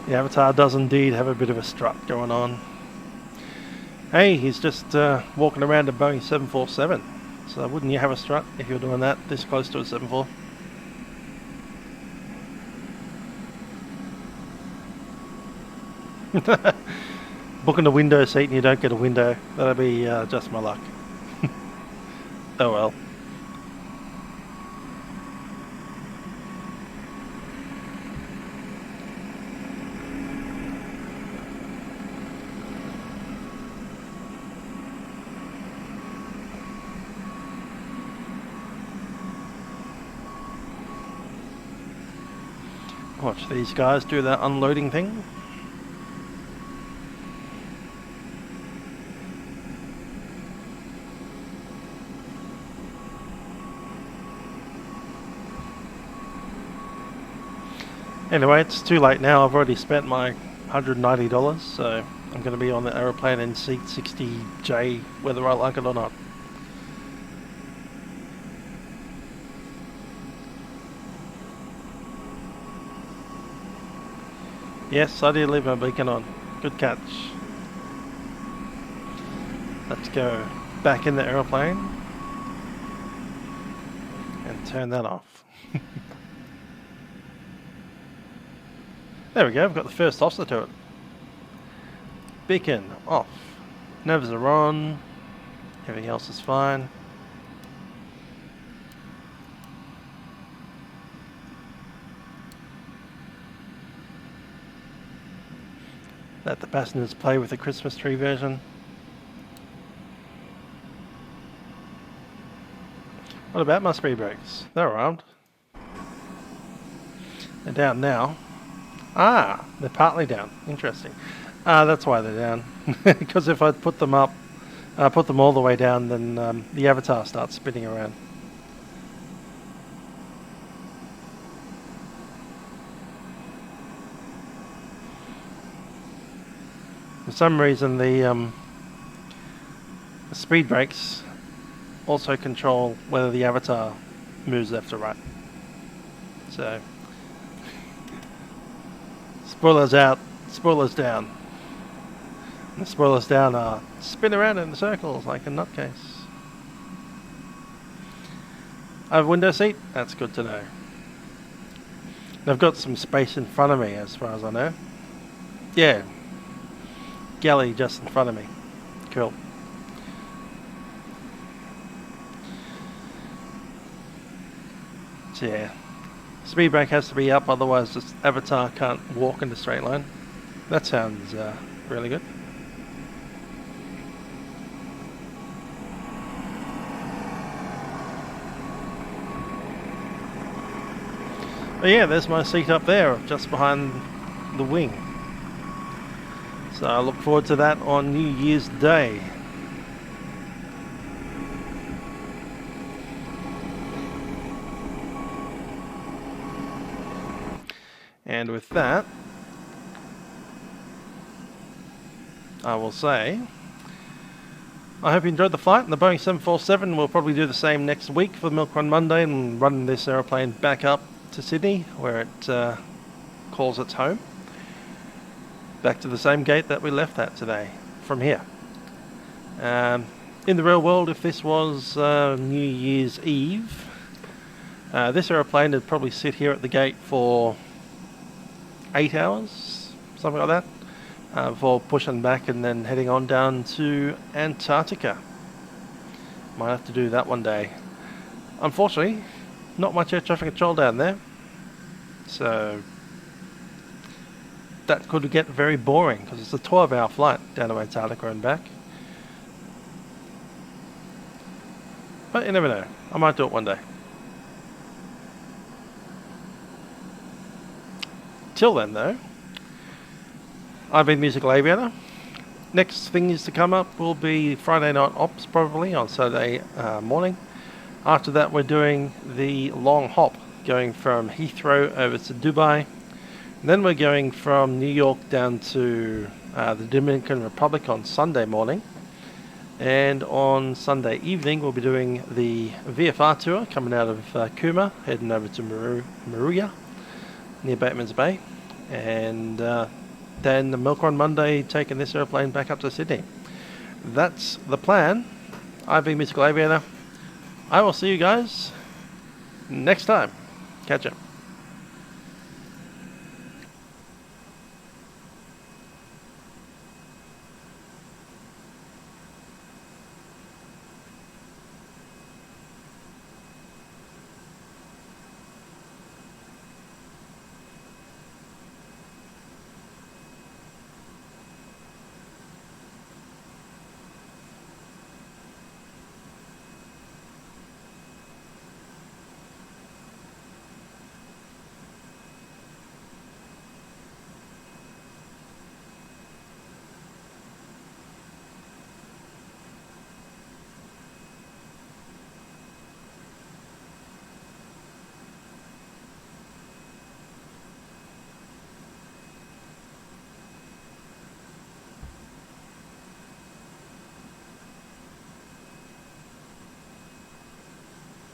The Avatar does indeed have a bit of a strut going on. Hey, he's just walking around a Boeing 747. So wouldn't you have a strut if you're doing that this close to a 74? Booking a window seat and you don't get a window. That'll be just my luck. Oh well. Watch these guys do that unloading thing. Anyway, it's too late now. I've already spent my $190, so I'm going to be on the aeroplane in seat 60J whether I like it or not. Yes, I did leave my beacon on. Good catch. Let's go back in the aeroplane and turn that off. There we go, I've got the first officer to it. Beacon off. Nerves are on. Everything else is fine. Let the passengers play with the Christmas tree version. What about my speed brakes? They're armed. They're down now. Ah, they're partly down. Interesting. That's why they're down. Because if I put them up, put them all the way down, then the Avatar starts spinning around. For some reason, the speed brakes also control whether the Avatar moves left or right. So, spoilers out, spoilers down. And the spoilers down are spin around in circles like a nutcase. I have a window seat, that's good to know. They've got some space in front of me as far as I know. Yeah. Galley just in front of me. Cool. So yeah, speed brake has to be up, otherwise this Avatar can't walk in a straight line. That sounds really good. But yeah, there's my seat up there, just behind the wing. So I look forward to that on New Year's Day. And with that, I will say, I hope you enjoyed the flight. The Boeing 747 will probably do the same next week for Milkrun Monday and run this aeroplane back up to Sydney, where it calls its home. Back to the same gate that we left at today, from here. in the real world, if this was New Year's Eve, this aeroplane would probably sit here at the gate for 8 hours, something like that, before pushing back and then heading on down to Antarctica. Might have to do that one day. Unfortunately, not much air traffic control down there, so that could get very boring because it's a 12-hour flight down to Antarctica and back. But you never know, I might do it one day. Till then though, I've been Musical Aviator. Next things to come up will be Friday night ops probably on Saturday morning. After that we're doing the long hop, going from Heathrow over to Dubai. And then we're going from New York down to the Dominican Republic on Sunday morning. And on Sunday evening we'll be doing the VFR tour coming out of Kuma, heading over to Maruya near Bateman's Bay. And then the Milkrun Monday, taking this airplane back up to Sydney. That's the plan. I've been Musical Aviator. I will see you guys next time. Catch ya.